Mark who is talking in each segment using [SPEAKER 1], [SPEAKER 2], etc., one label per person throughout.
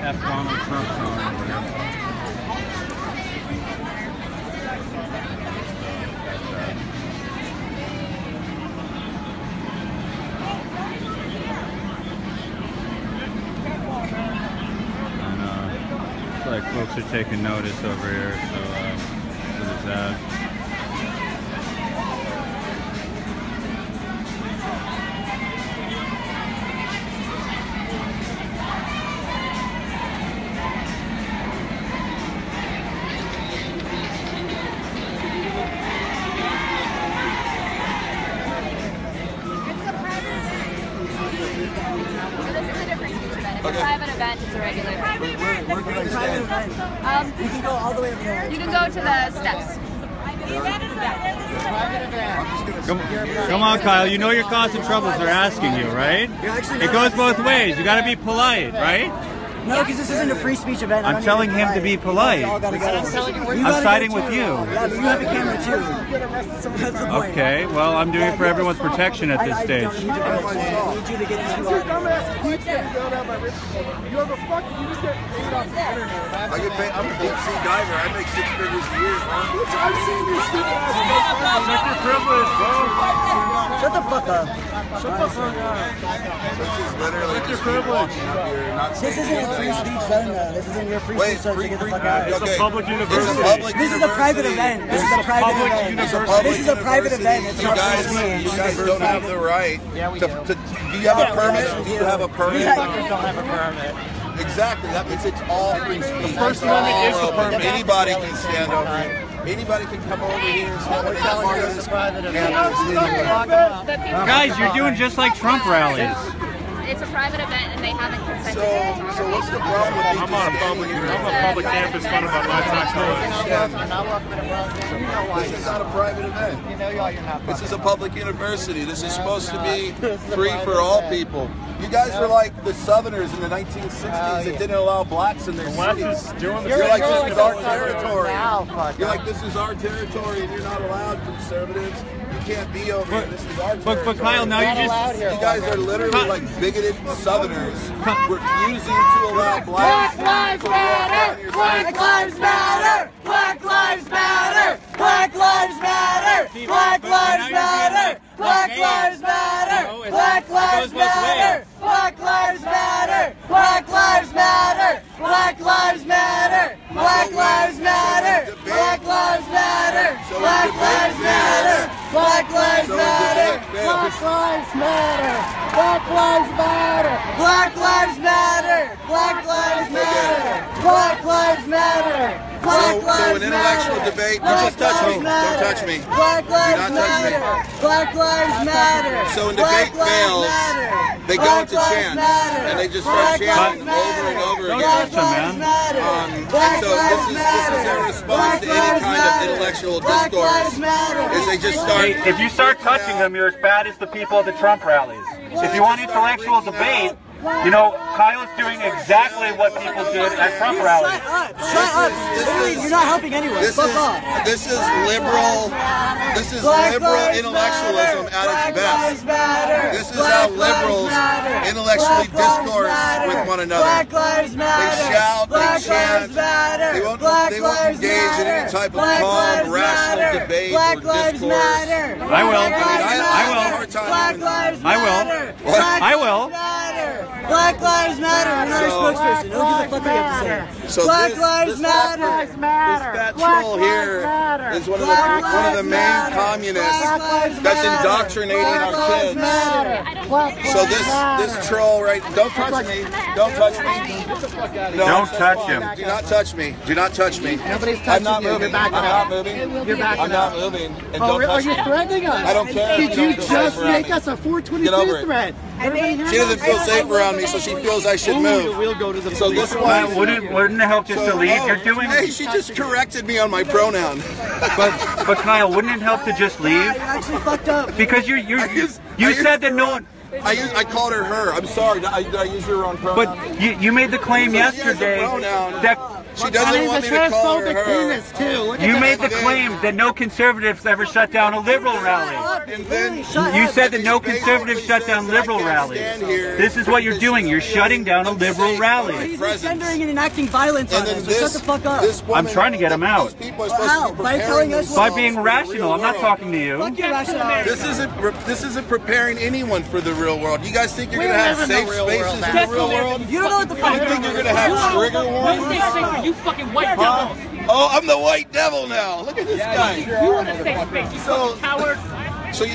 [SPEAKER 1] F Donald Trump song. Like folks are taking notice over here, so there's that.
[SPEAKER 2] It's a private event, it's a regular.
[SPEAKER 3] Where can I stand?
[SPEAKER 2] You can go all the way over there. You can go to the steps.
[SPEAKER 1] Come on, Kyle. You know you're causing troubles. They're asking you, right? It goes both ways. You got to be polite, right?
[SPEAKER 3] No, because this isn't a free speech event.
[SPEAKER 1] I'm telling him to be polite. I'm siding with you.
[SPEAKER 3] Yeah, but you have a camera too. That's the point.
[SPEAKER 1] Okay, well, I'm doing it for everyone's protection at this stage.
[SPEAKER 3] I need you to get these people out.
[SPEAKER 4] You have a fucking, you just get paid off the internet.
[SPEAKER 5] I get paid, I'm a deep sea diver. I make 6 figures a year, man.
[SPEAKER 4] I've seen your stupid ass. Check your privilege, bro.
[SPEAKER 3] Shut the fuck up.
[SPEAKER 4] Shut the fuck up.
[SPEAKER 5] This is literally
[SPEAKER 4] Check your privilege.
[SPEAKER 3] This isn't a free speech zone, though. This isn't your free speech zone, so get the fuck out.
[SPEAKER 4] It's a public university.
[SPEAKER 3] This is a private event. This is a private event. This is a private event. It's not free speech.
[SPEAKER 5] You guys don't have the right to do you have a permit? Do you have a permit?
[SPEAKER 6] Don't have a permit.
[SPEAKER 5] Exactly. That means it's all free speech.
[SPEAKER 4] The First Amendment is the permit.
[SPEAKER 5] Anybody can stand over here. Anybody can come over here and stand over here.
[SPEAKER 1] Guys, you're doing just like Trump rallies.
[SPEAKER 2] It's a private event and they haven't consented to it.
[SPEAKER 5] So what's the problem with
[SPEAKER 4] I'm on a public campus funded by my tax dollars.
[SPEAKER 5] This is not a private event. This is a public university. This is supposed to be free for all people. You guys were like the Southerners in the 1960s that didn't allow blacks in their cities. You're like, this is our territory. You're like, this is our territory and you're not allowed, conservatives. You can't be over here. This is our territory.
[SPEAKER 1] But Kyle, now you just...
[SPEAKER 5] You guys are literally like bigoted Southerners refusing to allow blacks.
[SPEAKER 6] Black Lives Matter! Black Lives Matter! Black Lives Matter! Black Lives Matter! Black Lives Matter! Black Lives Matter! Black Lives Matter! Black Lives Matter! Black Lives Matter! Black Lives Matter! Black Lives Matter! Black Lives Matter! Black Lives Matter! Black Lives Matter! Black Lives Matter! Black Lives Matter! Black Lives Matter! Black Lives Matter! Black Lives Matter!
[SPEAKER 5] So an intellectual debate, you just touch me. Don't touch me.
[SPEAKER 6] Black Lives
[SPEAKER 5] Do not touch me.
[SPEAKER 6] Matter! Black Lives Matter!
[SPEAKER 5] So when debate fails, they go into chants and they just start chanting over and over
[SPEAKER 1] Don't
[SPEAKER 5] again.
[SPEAKER 1] touch him, man.
[SPEAKER 5] And so this is their response to any kind of intellectual discourse. Is they just start.
[SPEAKER 1] Hey, if you start touching them, you're as bad as the people at the Trump rallies. If you want intellectual debate, you know, Kyle's doing exactly what people did at Trump rallies.
[SPEAKER 3] Shut up. You're not helping anyone. Fuck off.
[SPEAKER 5] This is liberal intellectualism at its best. This is how liberals intellectually discourse with one another. They shout, they chant, they won't engage in any type of calm, rational debate or discourse.
[SPEAKER 1] I will. I will.
[SPEAKER 3] Black Lives Matter. You're not our spokesperson. Don't give a fuck what you have to say.
[SPEAKER 5] So
[SPEAKER 6] Black Lives Matter!
[SPEAKER 5] This fat troll here is one of the main communists that's indoctrinating our kids. So this troll right, don't touch me. Don't touch me. No,
[SPEAKER 1] Don't touch him.
[SPEAKER 5] Do not touch me. Do not touch me.
[SPEAKER 6] Nobody's
[SPEAKER 5] I'm
[SPEAKER 6] touching
[SPEAKER 5] not
[SPEAKER 6] you.
[SPEAKER 5] moving.
[SPEAKER 6] You're
[SPEAKER 5] I'm
[SPEAKER 6] backing
[SPEAKER 5] not
[SPEAKER 6] up.
[SPEAKER 5] moving.
[SPEAKER 6] You're backing
[SPEAKER 5] I'm not
[SPEAKER 6] up.
[SPEAKER 5] moving. And
[SPEAKER 6] Oh,
[SPEAKER 5] don't
[SPEAKER 6] are
[SPEAKER 5] touch
[SPEAKER 6] you
[SPEAKER 5] me.
[SPEAKER 6] threatening us?
[SPEAKER 5] I don't care.
[SPEAKER 6] Did you just make
[SPEAKER 5] us
[SPEAKER 6] us a
[SPEAKER 5] Get over
[SPEAKER 6] 422
[SPEAKER 5] it.
[SPEAKER 6] threat?
[SPEAKER 5] She doesn't feel safe around me, so she feels I should move.
[SPEAKER 6] We'll go to the
[SPEAKER 5] So this one,
[SPEAKER 1] Wouldn't it help just to leave? You're doing...
[SPEAKER 5] Hey, she just corrected me on my pronoun.
[SPEAKER 1] But Kyle, wouldn't it help to just leave?
[SPEAKER 3] You're actually fucked up.
[SPEAKER 1] Because you said that no one...
[SPEAKER 5] I called her. I'm sorry. Did I use your wrong pronoun?
[SPEAKER 1] But you made the claim
[SPEAKER 5] So she has a
[SPEAKER 1] yesterday
[SPEAKER 5] pronoun.
[SPEAKER 1] that
[SPEAKER 5] She doesn't want me to call her her.
[SPEAKER 1] You made the claim that no conservatives ever shut down a liberal rally.
[SPEAKER 5] And then
[SPEAKER 1] You said that no conservatives shut down liberal rallies. This is what you're doing. You're shutting down a liberal rally.
[SPEAKER 3] He's engendering and enacting violence on us. Shut the fuck up.
[SPEAKER 1] I'm trying to get him out.
[SPEAKER 3] How? By telling us
[SPEAKER 1] By being rational. I'm not talking to you.
[SPEAKER 3] fuck your rationality.
[SPEAKER 5] This isn't preparing anyone for the real world. You guys think you're gonna have safe spaces in the real world?
[SPEAKER 3] You don't know what the fuck
[SPEAKER 5] You think you're gonna have trigger warnings?
[SPEAKER 7] You fucking white devil.
[SPEAKER 5] Oh, I'm the white devil now. Look at this guy.
[SPEAKER 7] You want a safe space, you fucking coward.
[SPEAKER 5] So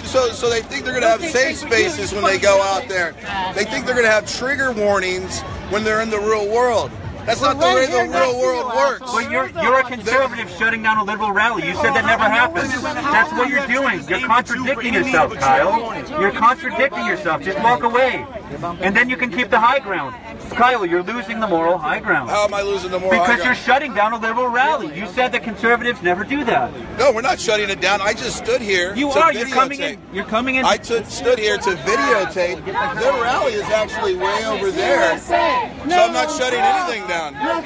[SPEAKER 5] they think they're gonna have safe spaces when they go out there. They think they're gonna have trigger warnings when they're in the real world. That's not the way the real world works.
[SPEAKER 1] But you're a conservative shutting down a liberal rally. You said that never happened. That's what you're doing. You're contradicting yourself, Kyle. You're contradicting yourself. Just walk away. And then you can keep the high ground. Kyle, you're losing the moral high ground.
[SPEAKER 5] How am I losing the moral high
[SPEAKER 1] Because
[SPEAKER 5] ground?
[SPEAKER 1] you're shutting down a liberal rally. You said that conservatives never do that.
[SPEAKER 5] No, we're not shutting it down. I just stood here.
[SPEAKER 1] You
[SPEAKER 5] to
[SPEAKER 1] are. You're coming
[SPEAKER 5] videotape.
[SPEAKER 1] in. You're coming in.
[SPEAKER 5] Stood here to videotape. Their rally is actually way over there. So I'm not shutting anything down. I'm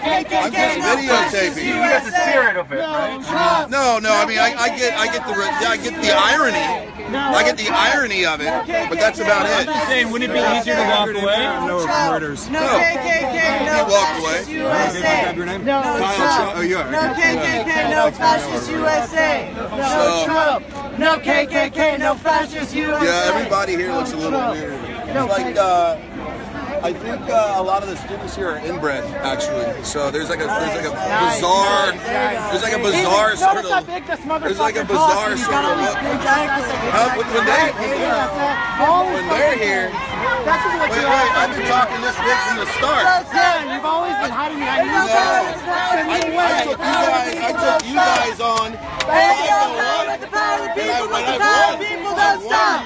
[SPEAKER 5] just videotaping.
[SPEAKER 1] You get the spirit of it, right?
[SPEAKER 5] No. I mean, I get the irony. I get the irony of it, but that's about it.
[SPEAKER 1] I'm saying, wouldn't it be easier to walk away?
[SPEAKER 6] No murders. No
[SPEAKER 5] No.
[SPEAKER 6] KKK,
[SPEAKER 5] You
[SPEAKER 6] no
[SPEAKER 5] walked away.
[SPEAKER 6] fascist USA.
[SPEAKER 5] Your name?
[SPEAKER 6] No
[SPEAKER 5] Kyle
[SPEAKER 6] Trump.
[SPEAKER 5] Trump. Oh, you are.
[SPEAKER 6] No KKK, no fascist USA. No
[SPEAKER 5] So-
[SPEAKER 6] Trump. No KKK, no fascist USA.
[SPEAKER 5] Yeah, everybody here looks a little weird. It's like, I think a lot of the students here are inbred, actually. So there's like a bizarre sort of look. When they're here. Wait, I've been talking this big from the start.
[SPEAKER 6] You've always been hiding behind
[SPEAKER 5] I took you guys on.
[SPEAKER 6] Ain't no power with the power of the people, but the power of the people don't stop.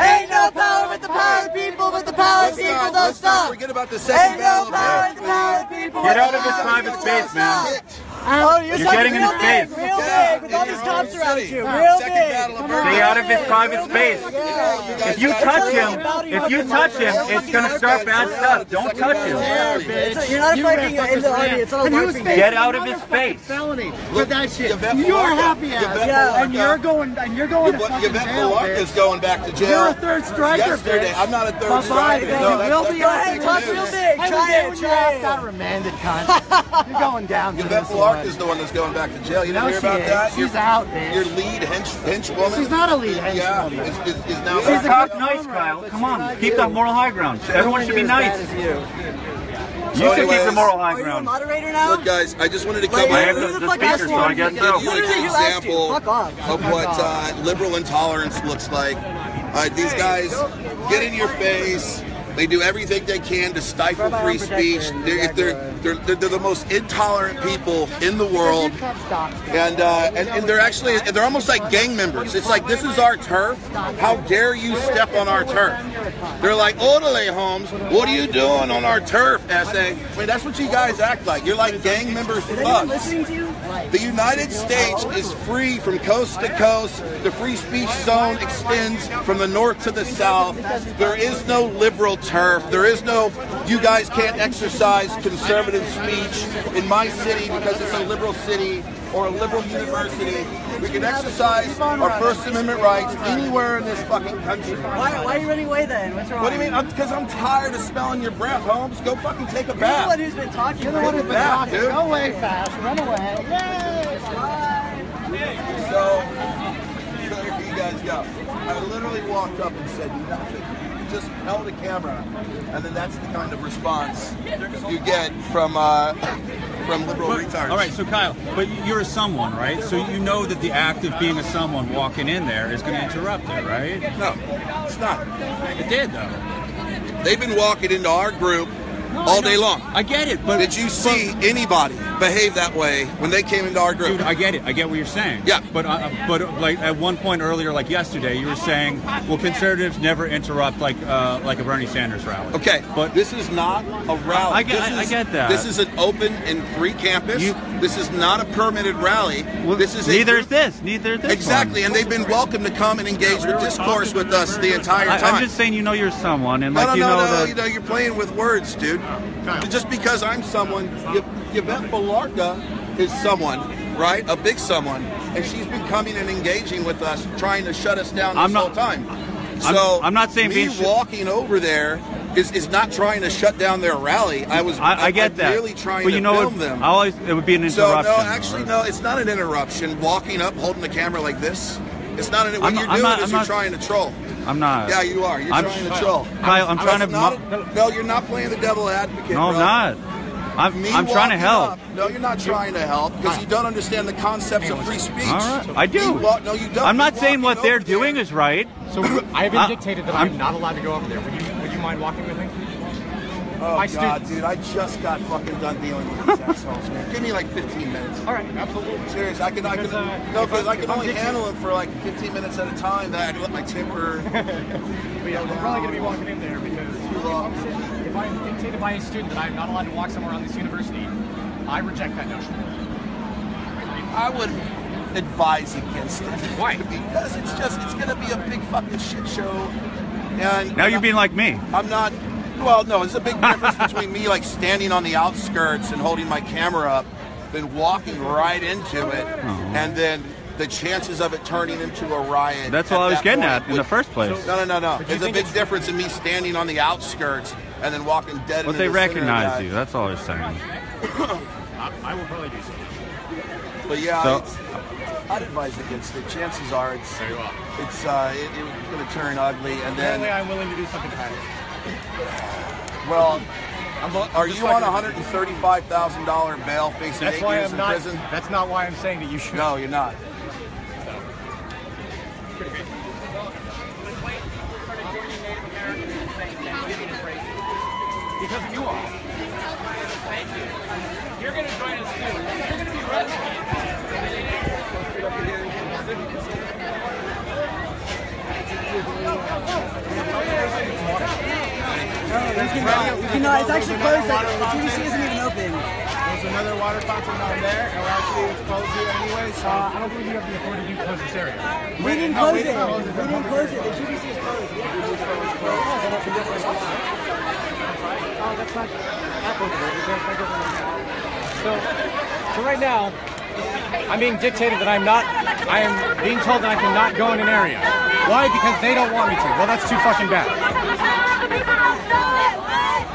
[SPEAKER 6] Ain't no power with the power of the people, but the power of the people don't stop.
[SPEAKER 5] Forget about the second
[SPEAKER 6] Ain't
[SPEAKER 5] battle
[SPEAKER 6] no
[SPEAKER 5] of
[SPEAKER 6] power with the power of the people.
[SPEAKER 1] Get out of his private space, man.
[SPEAKER 6] Oh, you're
[SPEAKER 1] getting in his face.
[SPEAKER 6] real big, with all these cops around you, real big.
[SPEAKER 1] Stay out of his private space. If you touch him, it's gonna start bad stuff. Don't touch him.
[SPEAKER 3] You're not fighting in the audience. It's all LARPing.
[SPEAKER 1] Get out of his face.
[SPEAKER 6] For that shit. You're happy ass. And you're going to
[SPEAKER 5] Yvette
[SPEAKER 6] fucking jail,
[SPEAKER 5] Clark is going back to jail.
[SPEAKER 6] You're a third striker,
[SPEAKER 5] Yesterday.
[SPEAKER 6] bitch.
[SPEAKER 5] I'm not a third
[SPEAKER 6] Bye-bye,
[SPEAKER 5] striker.
[SPEAKER 6] then.
[SPEAKER 5] No,
[SPEAKER 6] You will
[SPEAKER 5] that's
[SPEAKER 6] be.
[SPEAKER 5] not
[SPEAKER 6] Go ahead,
[SPEAKER 5] big
[SPEAKER 3] talk
[SPEAKER 5] news.
[SPEAKER 3] real big. Try it.
[SPEAKER 6] Got remanded, cunt. You're going down to
[SPEAKER 5] Yvette
[SPEAKER 6] this
[SPEAKER 5] Clark
[SPEAKER 6] one.
[SPEAKER 5] is the one that's going back to jail. You didn't
[SPEAKER 6] No,
[SPEAKER 5] hear
[SPEAKER 6] she
[SPEAKER 5] about
[SPEAKER 6] is.
[SPEAKER 5] that?
[SPEAKER 6] She's out, bitch.
[SPEAKER 5] Your lead henchwoman?
[SPEAKER 6] She's not a lead
[SPEAKER 5] Yeah,
[SPEAKER 6] henchwoman.
[SPEAKER 5] is now
[SPEAKER 1] She's talk nice, Kyle. Come on, keep the moral high ground. Everyone should be nice. You should keep the moral high
[SPEAKER 3] Are you a
[SPEAKER 1] ground.
[SPEAKER 3] moderator now?
[SPEAKER 5] Look, guys, I just wanted to come
[SPEAKER 3] Like,
[SPEAKER 1] I am
[SPEAKER 5] here
[SPEAKER 3] who
[SPEAKER 1] the
[SPEAKER 3] the fuck
[SPEAKER 1] speaker,
[SPEAKER 3] asked
[SPEAKER 1] so I guess
[SPEAKER 5] give
[SPEAKER 1] so.
[SPEAKER 5] you an
[SPEAKER 3] Literally, who asked you?
[SPEAKER 5] example
[SPEAKER 3] Fuck off.
[SPEAKER 5] of what liberal intolerance looks like. These guys get in your face. They do everything they can to stifle free speech. They're the most intolerant people in the world, and they're almost like gang members. It's like, this is our turf. How dare you step on our turf? They're like, Orderly Holmes, what are you doing on our turf? SA. I mean, that's what you guys act like. You're like gang members
[SPEAKER 3] Is anyone
[SPEAKER 5] thugs.
[SPEAKER 3] listening to you?
[SPEAKER 5] The United States is free from coast to coast. The free speech zone extends from the north to the south. There is no liberal turf. There is no, you guys can't exercise conservative speech in my city because it's a liberal city or a liberal university. We can exercise our First Amendment rights anywhere in this fucking country.
[SPEAKER 3] Why are you running away then? What's wrong?
[SPEAKER 5] What do you mean? Because I'm tired of smelling your breath, Holmes. Go fucking take a
[SPEAKER 3] You're the
[SPEAKER 5] bath.
[SPEAKER 3] one who's been talking.
[SPEAKER 6] You're the one who's been
[SPEAKER 5] Yeah,
[SPEAKER 6] talking.
[SPEAKER 5] dude.
[SPEAKER 6] Go away fast. Run away.
[SPEAKER 5] So here you guys go. I literally walked up and said nothing. Just held a camera, and then that's the kind of response you get from liberal retards.
[SPEAKER 8] All right, so Kyle, but you're a someone, right? So you know that the act of being a someone walking in there is going to interrupt it, right?
[SPEAKER 5] No, it's not.
[SPEAKER 8] It did, though.
[SPEAKER 5] They've been walking into our group all day long.
[SPEAKER 8] I get it, but
[SPEAKER 5] Did you see anybody behave that way when they came into our group?
[SPEAKER 8] Dude, I get it. I get what you're saying.
[SPEAKER 5] Yeah.
[SPEAKER 8] But like at one point earlier, like yesterday, you were saying, well, conservatives never interrupt like a Bernie Sanders rally.
[SPEAKER 5] Okay,
[SPEAKER 8] But
[SPEAKER 5] this is not a rally.
[SPEAKER 8] I get that.
[SPEAKER 5] This is an open and free campus. This is not a permitted rally.
[SPEAKER 8] Well,
[SPEAKER 5] this is
[SPEAKER 8] neither is this. Neither is this.
[SPEAKER 5] Exactly, and they've been welcome to come and engage with discourse with us the entire time.
[SPEAKER 8] I'm just saying, you know, you're someone, and like
[SPEAKER 5] no,
[SPEAKER 8] you know
[SPEAKER 5] no,
[SPEAKER 8] that.
[SPEAKER 5] you know, you're playing with words, dude. Just because I'm someone, Yvette Belarka is someone, right? A big someone, and she's been coming and engaging with us, trying to shut us down this whole time. So
[SPEAKER 8] I'm not saying
[SPEAKER 5] me walking over there is not trying to shut down their rally. I get that. Really trying to film them.
[SPEAKER 8] It would be an interruption.
[SPEAKER 5] So no, actually, no, it's not an interruption. Walking up, holding the camera like this, it's not an. What you're doing is you're trying to troll.
[SPEAKER 8] I'm not.
[SPEAKER 5] Yeah, you are. You're trying to troll.
[SPEAKER 8] Kyle, I'm trying to.
[SPEAKER 5] No, you're not playing the devil advocate.
[SPEAKER 8] No, I'm not. I'm trying to help.
[SPEAKER 5] No, you're not trying to help because you don't understand the concepts of free speech.
[SPEAKER 8] All right. I do.
[SPEAKER 5] No, you don't.
[SPEAKER 8] I'm not saying what they're doing is right.
[SPEAKER 9] So I have been dictated that I'm not allowed to go over there. Would you mind walking with me?
[SPEAKER 5] Oh, God, dude, I just got fucking done dealing with these assholes, man. Give me like 15 minutes.
[SPEAKER 9] All right, absolutely.
[SPEAKER 5] Serious, I can only handle them for like 15 minutes at a time. That I can let my temper.
[SPEAKER 9] But yeah, we're probably going to be walking in there because if I'm dictated by a student that I'm not allowed to walk somewhere around this university, I reject that notion.
[SPEAKER 5] I would advise against it.
[SPEAKER 9] Why?
[SPEAKER 5] Because it's going to be a big fucking shit show. And
[SPEAKER 8] now you're being like me.
[SPEAKER 5] I'm not. Well, no, there's a big difference between me like standing on the outskirts and holding my camera up than walking right into it, and then the chances of it turning into a riot.
[SPEAKER 8] That's what I was getting at in the first place.
[SPEAKER 5] No. There's a big difference in me standing on the outskirts and then walking dead into the center.
[SPEAKER 8] But they recognize you. That's all I was saying.
[SPEAKER 9] I will probably do so.
[SPEAKER 5] But yeah, I'd advise against it. Chances are it's going to turn ugly, and then.
[SPEAKER 9] Apparently, I'm willing to do something kind of.
[SPEAKER 5] Well, are you on $135,000 bail facing 8 years in prison?
[SPEAKER 9] That's not why I'm saying that you should.
[SPEAKER 5] No, you're not.
[SPEAKER 9] Because you are. You're going to join us too. You're going to be resident.
[SPEAKER 3] It's actually closed. The GBC isn't even open.
[SPEAKER 4] There's another water fountain down there, and it's closed here anyway, so
[SPEAKER 9] I don't believe you have the authority to close this area.
[SPEAKER 3] We didn't close it. We didn't close it. The GBC is closed.
[SPEAKER 9] Oh, that's not So right now, I'm being dictated that I am being told that I cannot go in an area. Why? Because they don't want me to. Well, that's too fucking bad.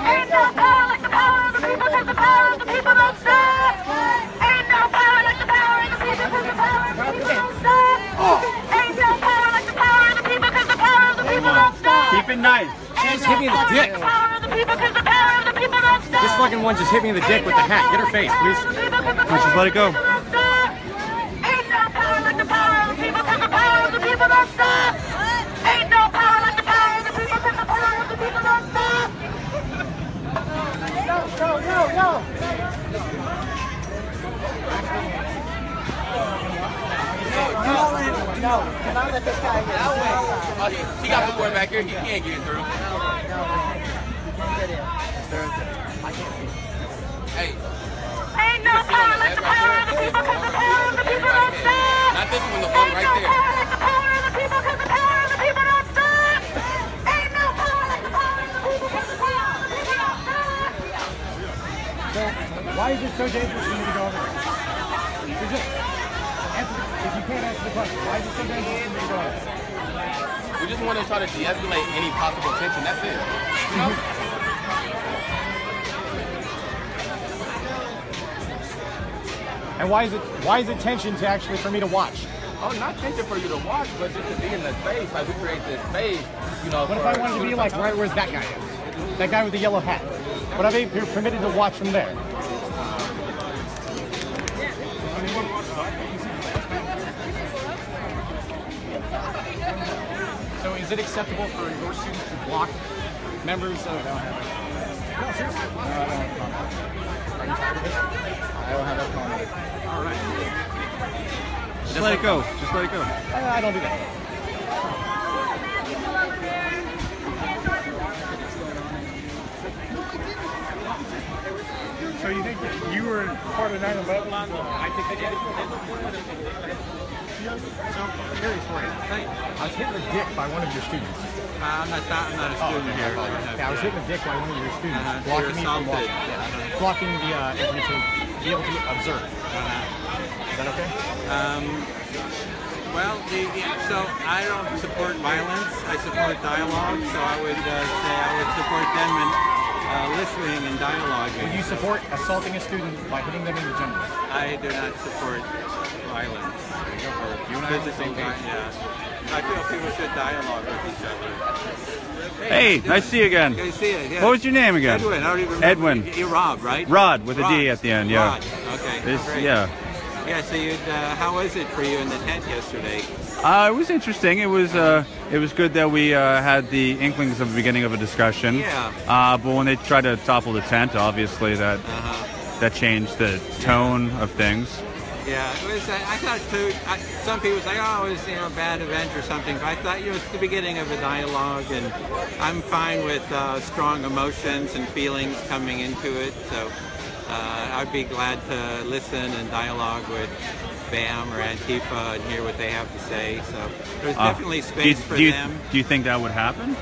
[SPEAKER 6] Ain't no power like the power of the people, because the power of the people don't stop. Ain't no power like the power of the people, because the power of the people don't stop. Ain't no power like the power of the people, because the power of the people don't stop.
[SPEAKER 8] Keep it nice.
[SPEAKER 9] She just hit me in the dick. This fucking one just hit me in the dick with the hat. Get her face, please.
[SPEAKER 8] Let's just let it go.
[SPEAKER 6] Ain't no power like the power of the people, because the power of the people don't stop. Ain't no power like the power of the people, because the power of the people don't stop. No.
[SPEAKER 3] No, do not let this guy get
[SPEAKER 10] He got the board back here. He can't get through. Hey.
[SPEAKER 6] Ain't no power like the power of the people, because the power of the people don't stop.
[SPEAKER 10] Not this one, the one right there.
[SPEAKER 6] Ain't no power like the power of the people, because the power of the people don't stop. Ain't no power like the power of the people, because the power of the people don't stop.
[SPEAKER 9] So, why is it so dangerous for me to go over there? If you can't answer the question, why is it so dangerous for me to go over there?
[SPEAKER 10] We just want to try to de-escalate any possible tension. That's it. You know?
[SPEAKER 9] And why is it tension to actually for me to watch?
[SPEAKER 10] Oh, not tension for you to watch, but just to be in the space. Like we create this space, you know.
[SPEAKER 9] What if I wanted to be like right where that guy is? That guy with the yellow hat. Would I be permitted to watch from there? So is it acceptable for your students to block members of... No, seriously. Are you tired of this? I don't have that comment. All right.
[SPEAKER 8] Just let it go. Just let it go.
[SPEAKER 9] I don't do that.
[SPEAKER 4] So you think that you were part of 9/11? I think they did.
[SPEAKER 9] So, curious for you. I was hit in the dick by one of your students.
[SPEAKER 10] I'm not a student here.
[SPEAKER 9] Yeah, I was hit in the dick by one of your students,
[SPEAKER 10] So
[SPEAKER 9] blocking
[SPEAKER 10] you're
[SPEAKER 9] me from
[SPEAKER 10] assaulted.
[SPEAKER 9] blocking the internet to be able to observe. Is that okay?
[SPEAKER 10] Well, so I don't support violence. I support dialogue. So I would say I would support them in listening and dialoguing.
[SPEAKER 9] Would you support assaulting a student by hitting them in the genitals?
[SPEAKER 10] I do not support violence or physical violence. Yeah. I feel people should dialogue with each other.
[SPEAKER 8] Hey, nice to see you again.
[SPEAKER 10] Good to see you. Yeah.
[SPEAKER 8] What was your name again?
[SPEAKER 10] Edwin. I don't even remember.
[SPEAKER 8] Edwin.
[SPEAKER 10] You're Rob, right?
[SPEAKER 8] Rod with
[SPEAKER 10] Rod.
[SPEAKER 8] a D at the end. Yeah.
[SPEAKER 10] Rod. Okay. Great.
[SPEAKER 8] Yeah.
[SPEAKER 10] Yeah. So how was it for you in the tent yesterday?
[SPEAKER 8] It was interesting. It was good that we had the inklings of the beginning of a discussion.
[SPEAKER 10] Yeah.
[SPEAKER 8] But when they tried to topple the tent, obviously that changed the tone of things.
[SPEAKER 10] Yeah, it was. I thought too. Some people say, "Oh, it was a bad event or something." But I thought it's the beginning of a dialogue, and I'm fine with strong emotions and feelings coming into it. So I'd be glad to listen and dialogue with BAM or Antifa and hear what they have to say. So there's definitely space for them.
[SPEAKER 8] Do you think that would happen?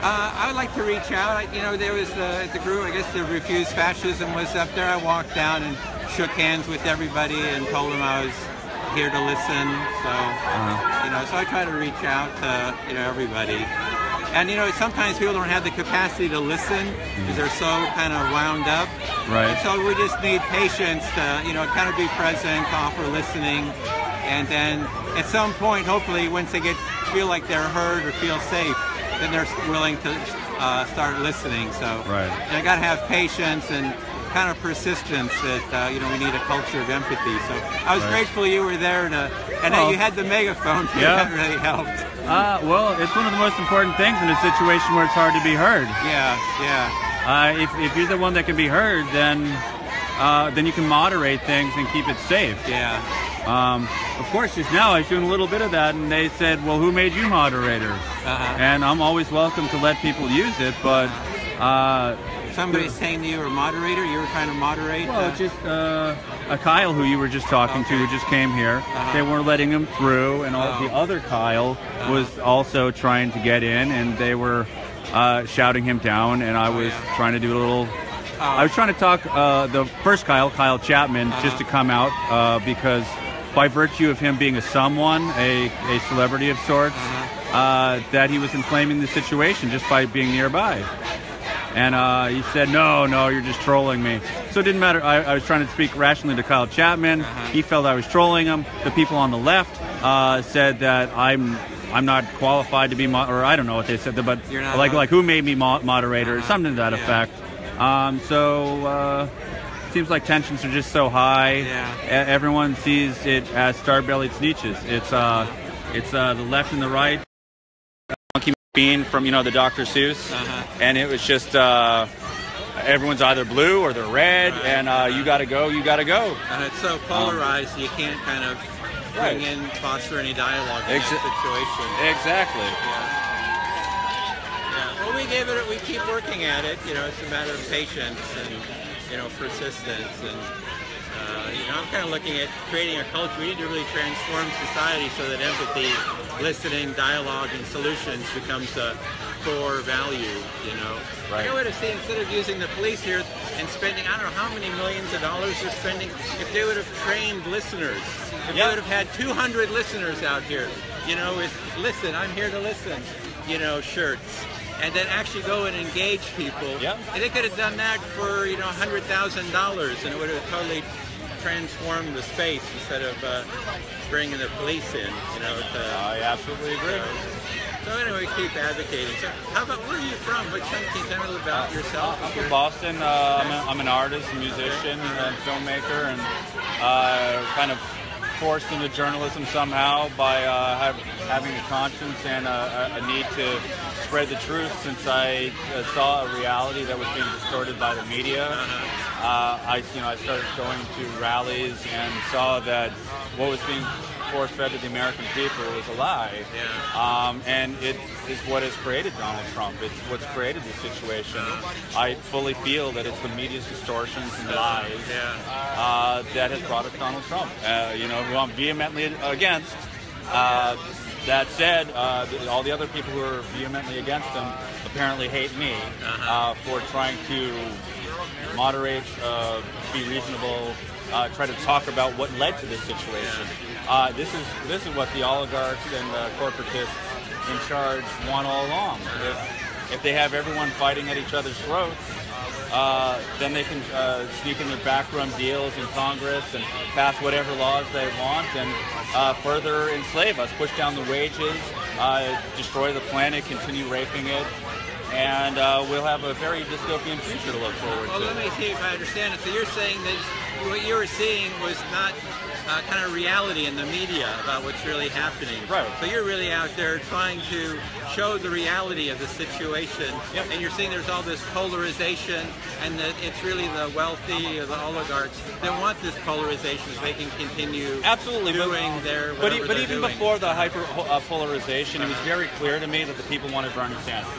[SPEAKER 10] I would like to reach out. There was the group. I guess the Refuse Fascism was up there. I walked down and shook hands with everybody and told them I was here to listen. So so I try to reach out to everybody. And sometimes people don't have the capacity to listen because they're so kind of wound up.
[SPEAKER 8] Right.
[SPEAKER 10] And so we just need patience to kind of be present, offer listening, and then at some point, hopefully, once they feel like they're heard or feel safe, then they're willing to start listening. So I got to have patience and kind of persistence that we need a culture of empathy. So I was grateful you were there and that you had the megaphone too. That really helped.
[SPEAKER 8] Well, it's one of the most important things in a situation where it's hard to be heard.
[SPEAKER 10] Yeah.
[SPEAKER 8] If you're the one that can be heard, then you can moderate things and keep it safe.
[SPEAKER 10] Yeah.
[SPEAKER 8] Of course, just now I was doing a little bit of that, and they said, "Well, who made you moderator?" And I'm always welcome to let people use it, but.
[SPEAKER 10] Somebody's saying that you were a moderator? You were trying to moderate?
[SPEAKER 8] Well, just a Kyle who you were just talking to who just came here. They weren't letting him through, and the other Kyle was also trying to get in, and they were shouting him down, and I was trying to do a little... I was trying to talk the first Kyle Chapman, just to come out because by virtue of him being a celebrity of sorts, that he was inflaming the situation just by being nearby. And he said, no, you're just trolling me. So it didn't matter. I was trying to speak rationally to Kyle Chapman. He felt I was trolling him. The people on the left said that I'm not qualified to be, or I don't know what they said, but like who made me moderator, something to that effect. So it seems like tensions are just so high. Everyone sees it as star-bellied sneetches. It's the left and the right. Bean from the Dr. Seuss, and it was just everyone's either blue or they're red, and you gotta go.
[SPEAKER 10] It's so polarized, you can't kind of bring in, foster any dialogue in that situation.
[SPEAKER 8] Exactly.
[SPEAKER 10] Yeah. Well, we keep working at it. It's a matter of patience and persistence and. I'm kind of looking at creating a culture. We need to really transform society so that empathy, listening, dialogue, and solutions becomes a core value,
[SPEAKER 8] Right.
[SPEAKER 10] I would have seen, instead of using the police here and spending, I don't know how many millions of dollars they're spending, if they would have trained listeners, if they would have had 200 listeners out here, with listen, I'm here to listen, shirts. And then actually go and engage people. And they could have done that for, $100,000, and it would have totally transformed the space instead of bringing the police in.
[SPEAKER 8] I absolutely agree.
[SPEAKER 10] So anyway, keep advocating. So how about, where are you from? Can you tell me a little about yourself?
[SPEAKER 8] I'm from Boston. I'm an artist, a musician, and filmmaker, and kind of forced into journalism somehow by having a conscience and a need to spread the truth since I saw a reality that was being distorted by the media. I started going to rallies and saw that what was being force-fed to the American people was a lie. And it is what has created Donald Trump. It's what's created the situation. I fully feel that it's the media's distortions and lies that has brought us Donald Trump, who I'm vehemently against. That said, all the other people who are vehemently against him apparently hate me for trying to moderate, be reasonable, try to talk about what led to this situation. This is what the oligarchs and corporatists in charge want all along. If they have everyone fighting at each other's throats, then they can sneak in their backroom deals in Congress and pass whatever laws they want and further enslave us, push down the wages, destroy the planet, continue raping it, and we'll have a very dystopian future to look forward to.
[SPEAKER 10] Well, let me see if I understand it. So you're saying that what you were seeing was not kind of reality in the media about what's really happening.
[SPEAKER 8] Right.
[SPEAKER 10] So you're really out there trying to show the reality of the situation, and you're seeing there's all this polarization, and that it's really the wealthy or the oligarchs that want this polarization so they can continue
[SPEAKER 8] absolutely
[SPEAKER 10] doing their
[SPEAKER 8] but
[SPEAKER 10] whatever they're
[SPEAKER 8] even
[SPEAKER 10] doing.
[SPEAKER 8] Before the hyper polarization, it was very clear to me that the people wanted Bernie Sanders.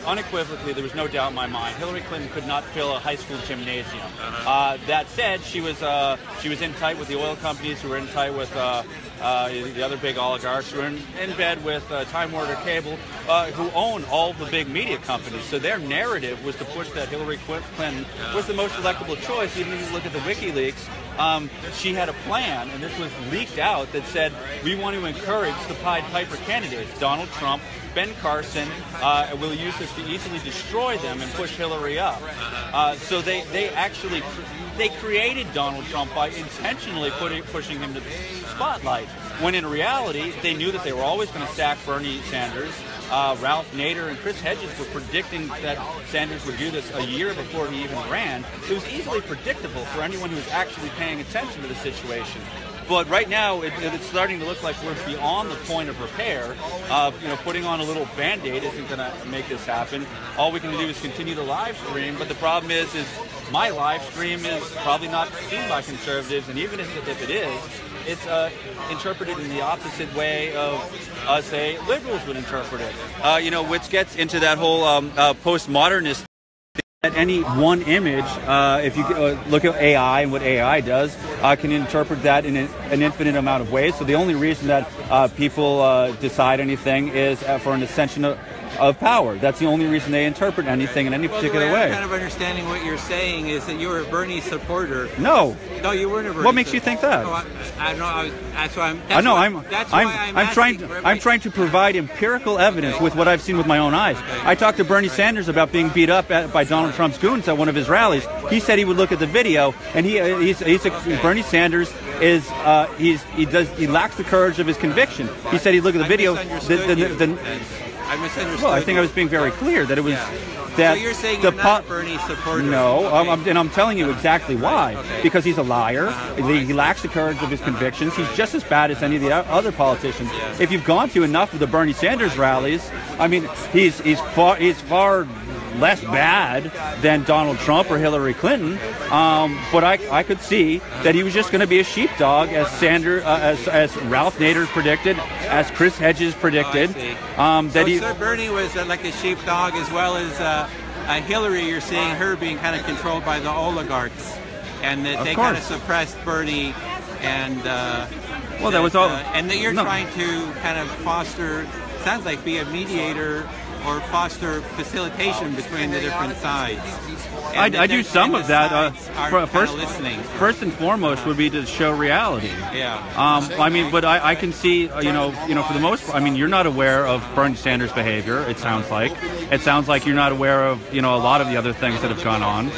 [SPEAKER 8] Unequivocally, there was no doubt in my mind. Hillary Clinton could not fill a high school gymnasium. That said, she was in tight with the oil companies, who were in tight with the other big oligarchs, who were in bed with Time Warner Cable, who own all the big media companies. So their narrative was to push that Hillary Clinton was the most electable choice. Even if you look at the WikiLeaks, she had a plan, and this was leaked out, that said we want to encourage the Pied Piper candidates, Donald Trump, Ben Carson, will use this to easily destroy them and push Hillary up. So they actually created Donald Trump by intentionally pushing him to the spotlight, when in reality they knew that they were always going to stack Bernie Sanders. Ralph Nader and Chris Hedges were predicting that Sanders would do this a year before he even ran. It was easily predictable for anyone who was actually paying attention to the situation. But right now, it's starting to look like we're beyond the point of repair. Putting on a little Band-Aid isn't going to make this happen. All we can do is continue to live stream. But the problem is my live stream is probably not seen by conservatives, and even if it is, it's interpreted in the opposite way of, say, liberals would interpret it. Which gets into that whole postmodernist. At any one image, if you look at AI and what AI does, can interpret that in an infinite amount of ways. So the only reason that people decide anything is for an ascension of power. That's the only reason they interpret anything in any particular way.
[SPEAKER 10] I'm kind of understanding what you're saying is that you're a Bernie supporter.
[SPEAKER 8] No,
[SPEAKER 10] you weren't a Bernie.
[SPEAKER 8] What makes you think that?
[SPEAKER 10] I don't know. That's why I'm.
[SPEAKER 8] I'm trying to provide empirical evidence with what I've seen with my own eyes. I talked to Bernie Sanders about being beat up by Donald Trump's goons at one of his rallies. He said he would look at the video, and Bernie Sanders is he lacks the courage of his conviction. He said he'd look at the video.
[SPEAKER 10] I misunderstood.
[SPEAKER 8] Well, I think I was being very clear that it was that.
[SPEAKER 10] So you're saying you're not a Bernie supporter?
[SPEAKER 8] No, okay. I'm telling you exactly why. Okay. Because he's a liar. He lacks the courage of his convictions. He's just as bad as any of the other politicians. Yes. If you've gone to enough of the Bernie Sanders rallies, I mean, he's far less bad than Donald Trump or Hillary Clinton, but I could see that he was just going to be a sheepdog, as as Ralph Nader predicted, as Chris Hedges predicted.
[SPEAKER 10] So Bernie was like a sheepdog, as well as Hillary. You're seeing her being kind of controlled by the oligarchs, and that they kind of suppressed Bernie, and
[SPEAKER 8] that was all.
[SPEAKER 10] And that you're trying to kind of foster. Sounds like be a mediator or foster facilitation between the different sides.
[SPEAKER 8] I do some of that. First and foremost would be to show reality.
[SPEAKER 10] Yeah.
[SPEAKER 8] I mean, but I can see, for the most part, I mean, you're not aware of Bernie Sanders' behavior, it sounds like. It sounds like you're not aware of, a lot of the other things that have gone on.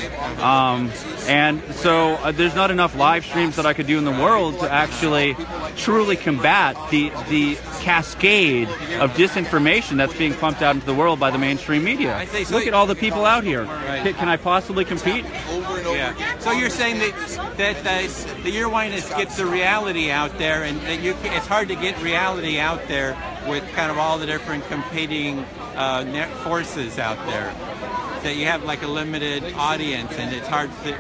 [SPEAKER 8] And so there's not enough live streams that I could do in the world to actually truly combat the cascade of disinformation that's being pumped out into the world by the mainstream media. Look at all the people out here. Right. Can I possibly compete?
[SPEAKER 10] Yeah. So you're saying that you're wanting to get the reality out there, and that it's hard to get reality out there with kind of all the different competing forces out there. That you have like a limited audience, and it's hard to.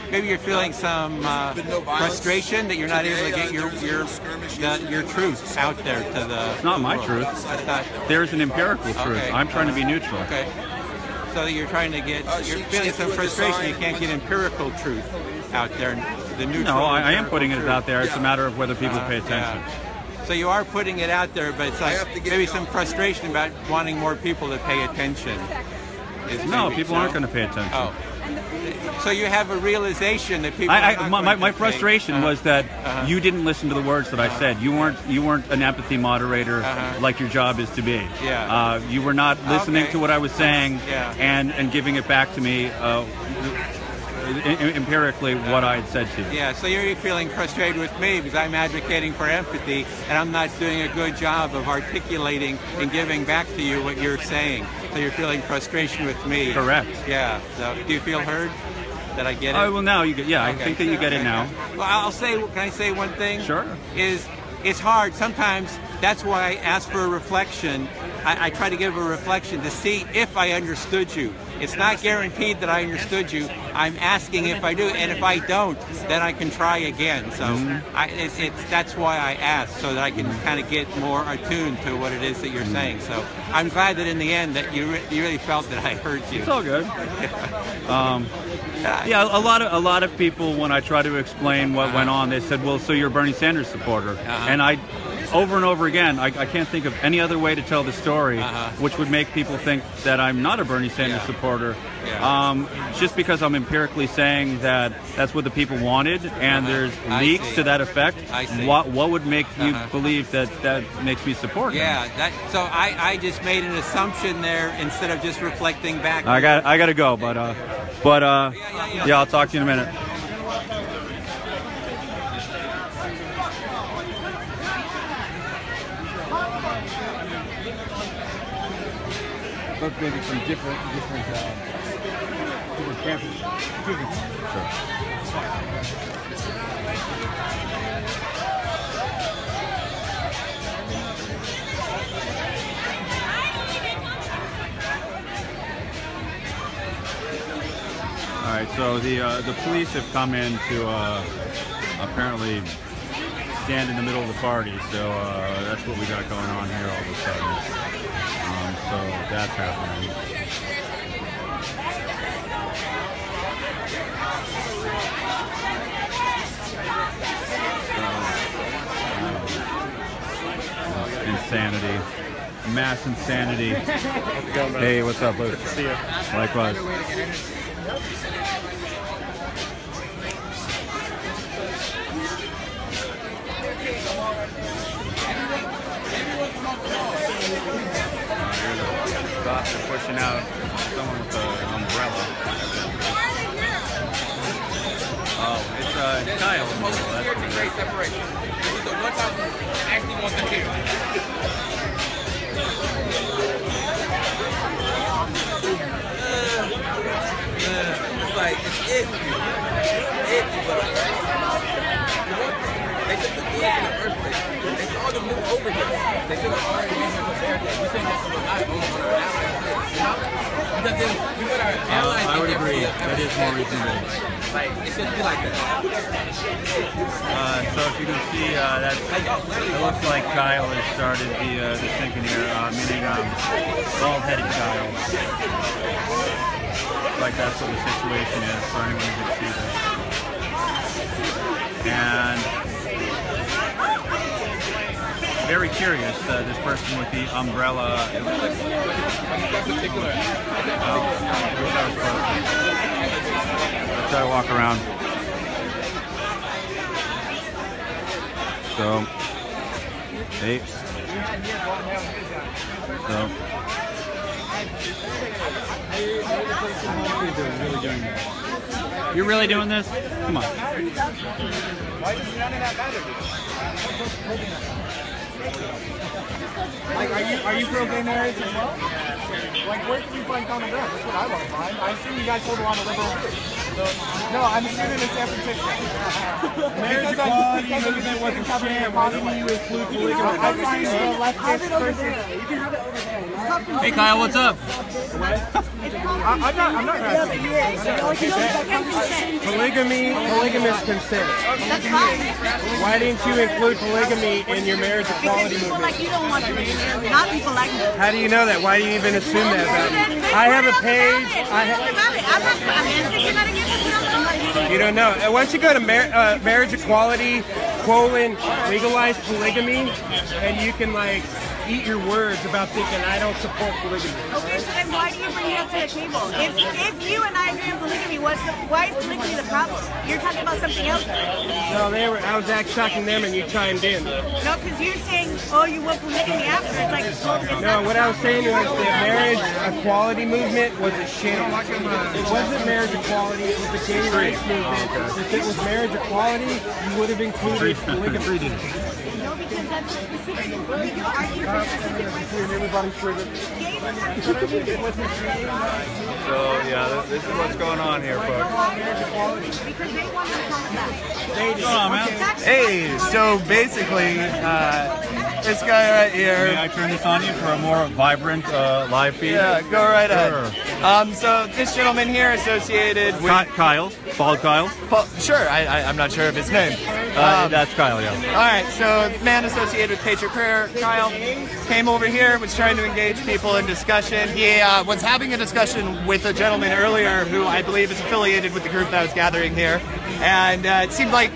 [SPEAKER 10] Maybe you're feeling some frustration that you're not able to get your truth out there to the.
[SPEAKER 8] It's not my truth. There's an empirical truth.
[SPEAKER 10] Okay.
[SPEAKER 8] I'm trying to be neutral.
[SPEAKER 10] Okay. So you're trying to get. You're feeling some frustration. You can't get empirical truth out there. The neutral.
[SPEAKER 8] No, I am putting it out there. It's a matter of whether people pay attention.
[SPEAKER 10] Yeah. So you are putting it out there, but it's like maybe some frustration about wanting more people to pay attention.
[SPEAKER 8] No, people aren't going to pay attention.
[SPEAKER 10] Oh. So you have a realization that people.
[SPEAKER 8] My frustration was that you didn't listen to the words that I said. You weren't an empathy moderator like your job is to be.
[SPEAKER 10] Yeah.
[SPEAKER 8] You were not listening to what I was saying and giving it back to me empirically what I had said to you.
[SPEAKER 10] Yeah. So you're feeling frustrated with me because I'm advocating for empathy and I'm not doing a good job of articulating and giving back to you what you're saying. So you're feeling frustration with me.
[SPEAKER 8] Correct.
[SPEAKER 10] Yeah. So do you feel heard? That I get it?
[SPEAKER 8] Oh, well, now you get. Yeah, I think that you get it now.
[SPEAKER 10] Well, I'll say. Can I say one thing?
[SPEAKER 8] Sure.
[SPEAKER 10] It's hard sometimes. That's why I ask for a reflection. I try to give a reflection to see if I understood you. It's not guaranteed that I understood you. I'm asking if I do, and if I don't, then I can try again. So that's why I ask, so that I can kind of get more attuned to what it is that you're saying. So I'm glad that in the end that you really felt that I heard you.
[SPEAKER 8] It's all good. Yeah, a lot of people, when I try to explain what went on, they said, "Well, so you're a Bernie Sanders supporter," and I. Over and over again, I can't think of any other way to tell the story which would make people think that I'm not a Bernie Sanders supporter. Just because I'm empirically saying that that's what the people wanted, and there's leaks to that effect. What would make you believe that makes me support him?
[SPEAKER 10] Yeah, so I just made an assumption there instead of just reflecting back.
[SPEAKER 8] I got to go, but yeah, I'll talk to you in a minute.
[SPEAKER 9] Look, maybe some different campuses. Excuse me. Sure.
[SPEAKER 8] All right, so the police have come in to apparently stand in the middle of the party. So that's what we got going on here all of a sudden. So that's happening. Insanity. Mass insanity. Hey, what's up, Luke?
[SPEAKER 9] Good to see you.
[SPEAKER 8] Likewise. They're pushing out someone with an umbrella. Oh, it's Kyle.
[SPEAKER 11] Security grade separation. This is the one time I actually want them here. It's like, it's iffy. It's iffy, but they took the goods in the first place. They saw them move over here. They should have already been here prepared. We think that's what I own on our allies. Because then we put our allies.
[SPEAKER 8] I would agree. That is more reasonable.
[SPEAKER 11] Like, it shouldn't be like that.
[SPEAKER 8] So if you can see, that it looks like Kyle has started the sinking here, meaning bald-headed Kyle. Looks like that's what the situation is for anyone who can see this. And very curious, this person with the umbrella. Let's try to walk around. So, hey. So. You're really doing this? Come on.
[SPEAKER 4] Why does none of that matter? Like, are you pro gay marriage as well? Like, where can you find common ground? That's what I want to find. I assume you guys hold a lot of liberal views. No, I'm a student in San Francisco.
[SPEAKER 9] Marriage equality movement was a sham. Why didn't you include polygamy?
[SPEAKER 4] I find the leftist person.
[SPEAKER 3] You can have it over there.
[SPEAKER 8] Hey Kyle, what's up?
[SPEAKER 4] I'm not
[SPEAKER 9] Polygamous consent.
[SPEAKER 6] That's fine.
[SPEAKER 9] Why didn't you include polygamy in your marriage equality
[SPEAKER 6] People
[SPEAKER 9] movement?
[SPEAKER 6] like you don't want to not people like me.
[SPEAKER 9] How do you know that? Why do you even assume that about me? I have a page.
[SPEAKER 4] You don't know. And once you go to marriage equality, legalize polygamy, and you can like eat your words about thinking I don't support polygamy.
[SPEAKER 12] Okay, so then why do you bring it up to the table? If you and I agree on polygamy, why is polygamy the problem? You're talking about something else.
[SPEAKER 4] No, I was actually talking to them and you chimed in.
[SPEAKER 12] No, because you're saying, oh, you want polygamy after. It's like,
[SPEAKER 4] no, what I was saying was the marriage equality movement was a sham. It wasn't marriage equality, it was the gay rights movement. If it was marriage equality, you would have included polygamy.
[SPEAKER 12] No, because that's specific. You argue for specific
[SPEAKER 8] So yeah, this is what's going on here, folks.
[SPEAKER 12] Because they want to come back.
[SPEAKER 8] What's going on, man?
[SPEAKER 13] Hey, so basically, this guy right here.
[SPEAKER 8] May I turn this on you for a more vibrant live feed?
[SPEAKER 13] Yeah, go right ahead. So this gentleman here associated with
[SPEAKER 8] Kyle, Bald Kyle.
[SPEAKER 13] Sure, I'm not sure of his name.
[SPEAKER 8] That's Kyle, yeah.
[SPEAKER 13] All right, so the man associated with Patriot, Kyle, came over here, was trying to engage people in discussion. He was having a discussion with a gentleman earlier who I believe is affiliated with the group that was gathering here, and it seemed like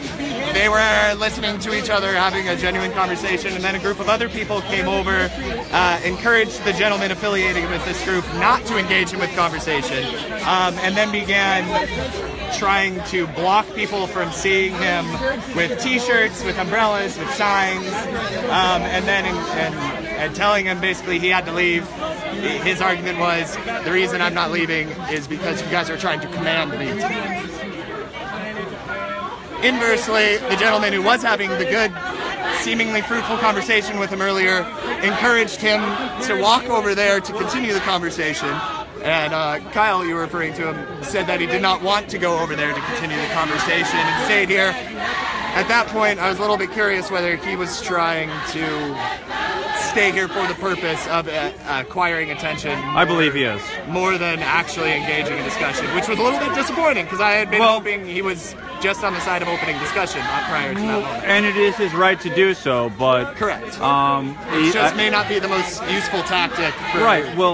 [SPEAKER 13] they were listening to each other, having a genuine conversation, and then a group of other people came over, encouraged the gentleman affiliating with this group not to engage him with conversation, and then began trying to block people from seeing him with t-shirts, with umbrellas, with signs, and then and telling him basically he had to leave. His argument was, the reason I'm not leaving is because you guys are trying to command me. Inversely, the gentleman who was having the good, seemingly fruitful conversation with him earlier encouraged him to walk over there to continue the conversation. And Kyle, you were referring to him, said that he did not want to go over there to continue the conversation and stayed here. At that point, I was a little bit curious whether he was trying to stay here for the purpose of acquiring attention.
[SPEAKER 8] I believe he is.
[SPEAKER 13] More than actually engaging in discussion, which was a little bit disappointing because I had been hoping he was just on the side of opening discussion prior to that moment.
[SPEAKER 8] And it is his right to do so, but...
[SPEAKER 13] Correct. It just may not be the most useful tactic for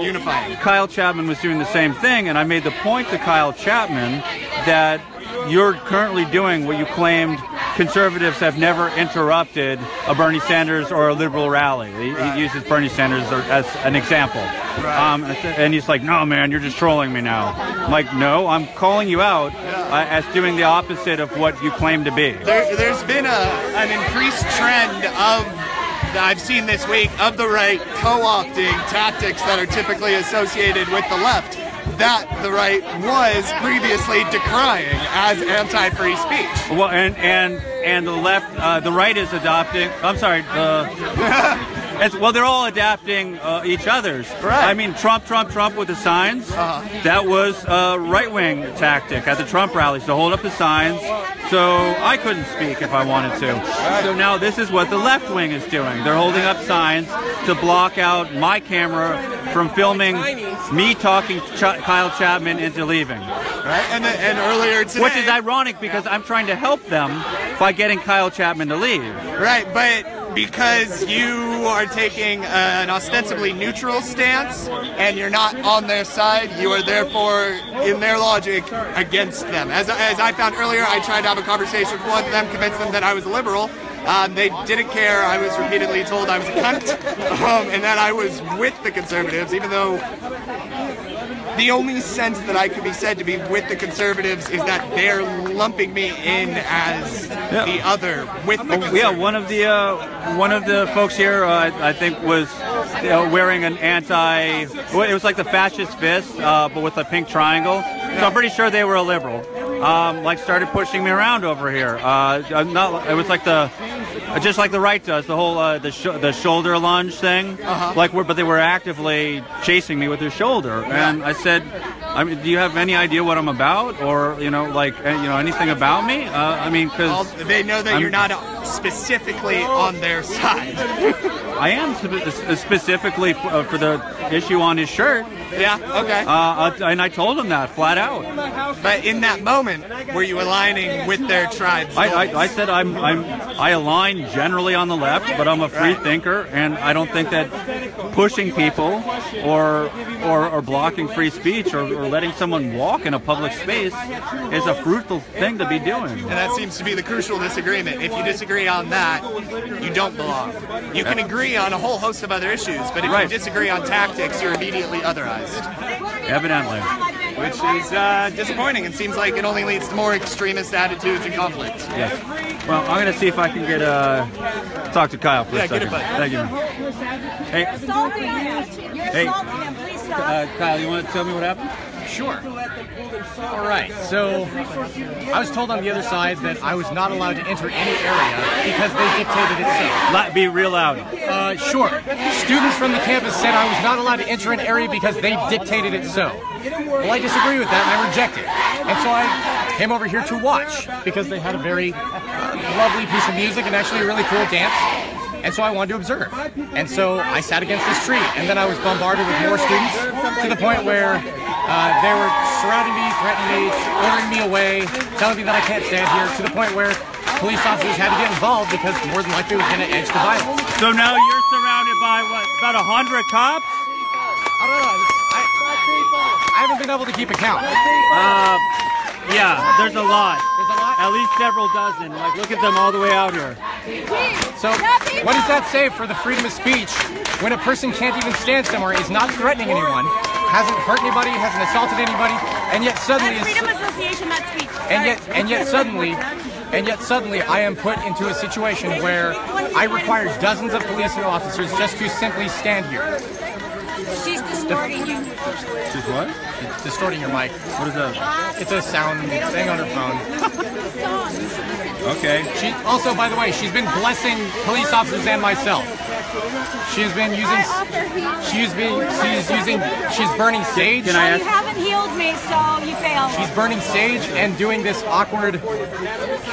[SPEAKER 13] unifying.
[SPEAKER 8] Kyle Chapman was doing the same thing, and I made the point to Kyle Chapman that you're currently doing what you claimed conservatives have never interrupted a Bernie Sanders or a liberal rally. He uses Bernie Sanders as an example. And he's like, no, man, you're just trolling me now. I'm like, no, I'm calling you out as doing the opposite of what you claim to be.
[SPEAKER 13] There's been an increased trend that I've seen this week of the right co-opting tactics that are typically associated with the left that the right was previously decrying as anti-free speech.
[SPEAKER 8] Well, and the left, the right is adopting. I'm sorry. Well, they're all adapting each other's.
[SPEAKER 13] Right.
[SPEAKER 8] I mean, Trump with the signs. That was a right-wing tactic at the Trump rallies to hold up the signs, so I couldn't speak if I wanted to. So now this is what the left wing is doing. They're holding up signs to block out my camera from filming me talking Kyle Chapman into leaving.
[SPEAKER 13] Right, and earlier today,
[SPEAKER 8] which is ironic because I'm trying to help them by getting Kyle Chapman to leave.
[SPEAKER 13] Right, but because you are taking an ostensibly neutral stance and you're not on their side, you are therefore, in their logic, against them. As I found earlier, I tried to have a conversation with one of them, convince them that I was a liberal. They didn't care. I was repeatedly told I was a cunt, and that I was with the conservatives, even though the only sense that I could be said to be with the conservatives is that they're lumping me in as the other with the conservatives.
[SPEAKER 8] Yeah, one of the folks here, I think, was wearing an it was like the fascist fist, but with a pink triangle. So I'm pretty sure they were a liberal. Started pushing me around over here. It was like just like the right does, the whole the shoulder lunge thing. But they were actively chasing me with their shoulder, and I said, I mean, do you have any idea what I'm about, or anything about me? Because
[SPEAKER 13] they know that you're not specifically on their side.
[SPEAKER 8] I am specifically for the issue on his shirt.
[SPEAKER 13] Yeah. Okay.
[SPEAKER 8] And I told him that flat out.
[SPEAKER 13] But in that moment, moment were you aligning with their tribe's
[SPEAKER 8] I said I align generally on the left, but I'm a free thinker, and I don't think that pushing people or blocking free speech or letting someone walk in a public space is a fruitful thing to be doing.
[SPEAKER 13] And that seems to be the crucial disagreement. If you disagree on that, you don't belong. You can agree on a whole host of other issues, but if you disagree on tactics, you're immediately otherized.
[SPEAKER 8] Evidently.
[SPEAKER 13] Which is disappointing. It seems like it only leads to more extremist attitudes and conflicts.
[SPEAKER 8] Yeah. Well, I'm going to see if I can get talk to Kyle for a second.
[SPEAKER 13] Get it, bud.
[SPEAKER 8] Thank you. Hey. Hey. Kyle, you want to tell me what happened?
[SPEAKER 14] Sure. All right, so I was told on the other side that I was not allowed to enter any area because they dictated it so.
[SPEAKER 8] Be real loud.
[SPEAKER 14] Sure. Students from the campus said I was not allowed to enter an area because they dictated it so. Well, I disagree with that and I reject it. And so I came over here to watch because they had a very lovely piece of music and actually a really cool dance. And so I wanted to observe. And so I sat against this tree, and then I was bombarded with more students to the point where they were surrounding me, threatening me, ordering me away, telling me that I can't stand here, to the point where police officers had to get involved because more than likely it was going to edge to violence.
[SPEAKER 8] So now you're surrounded by, what, about 100 cops?
[SPEAKER 14] I don't know. I haven't been able to keep account.
[SPEAKER 8] Yeah, there's a lot.
[SPEAKER 14] There's a lot?
[SPEAKER 8] At least several dozen. Like, look at them all the way out here.
[SPEAKER 14] So, what does that say for the freedom of speech when a person can't even stand somewhere, is not threatening anyone, hasn't hurt anybody, hasn't assaulted anybody, and yet suddenly
[SPEAKER 12] That's freedom of association, not speech.
[SPEAKER 14] and yet suddenly I am put into a situation where I require dozens of police officers just to simply stand here.
[SPEAKER 12] She's distorting you.
[SPEAKER 8] She's what?
[SPEAKER 14] She's distorting your mic.
[SPEAKER 8] What is that?
[SPEAKER 14] It's a sound thing on her phone.
[SPEAKER 8] Okay.
[SPEAKER 14] She also, by the way, she's been blessing police officers and myself. She's been using. She's burning sage.
[SPEAKER 12] Can I ask? You haven't healed me, so you failed.
[SPEAKER 14] She's burning sage and doing this awkward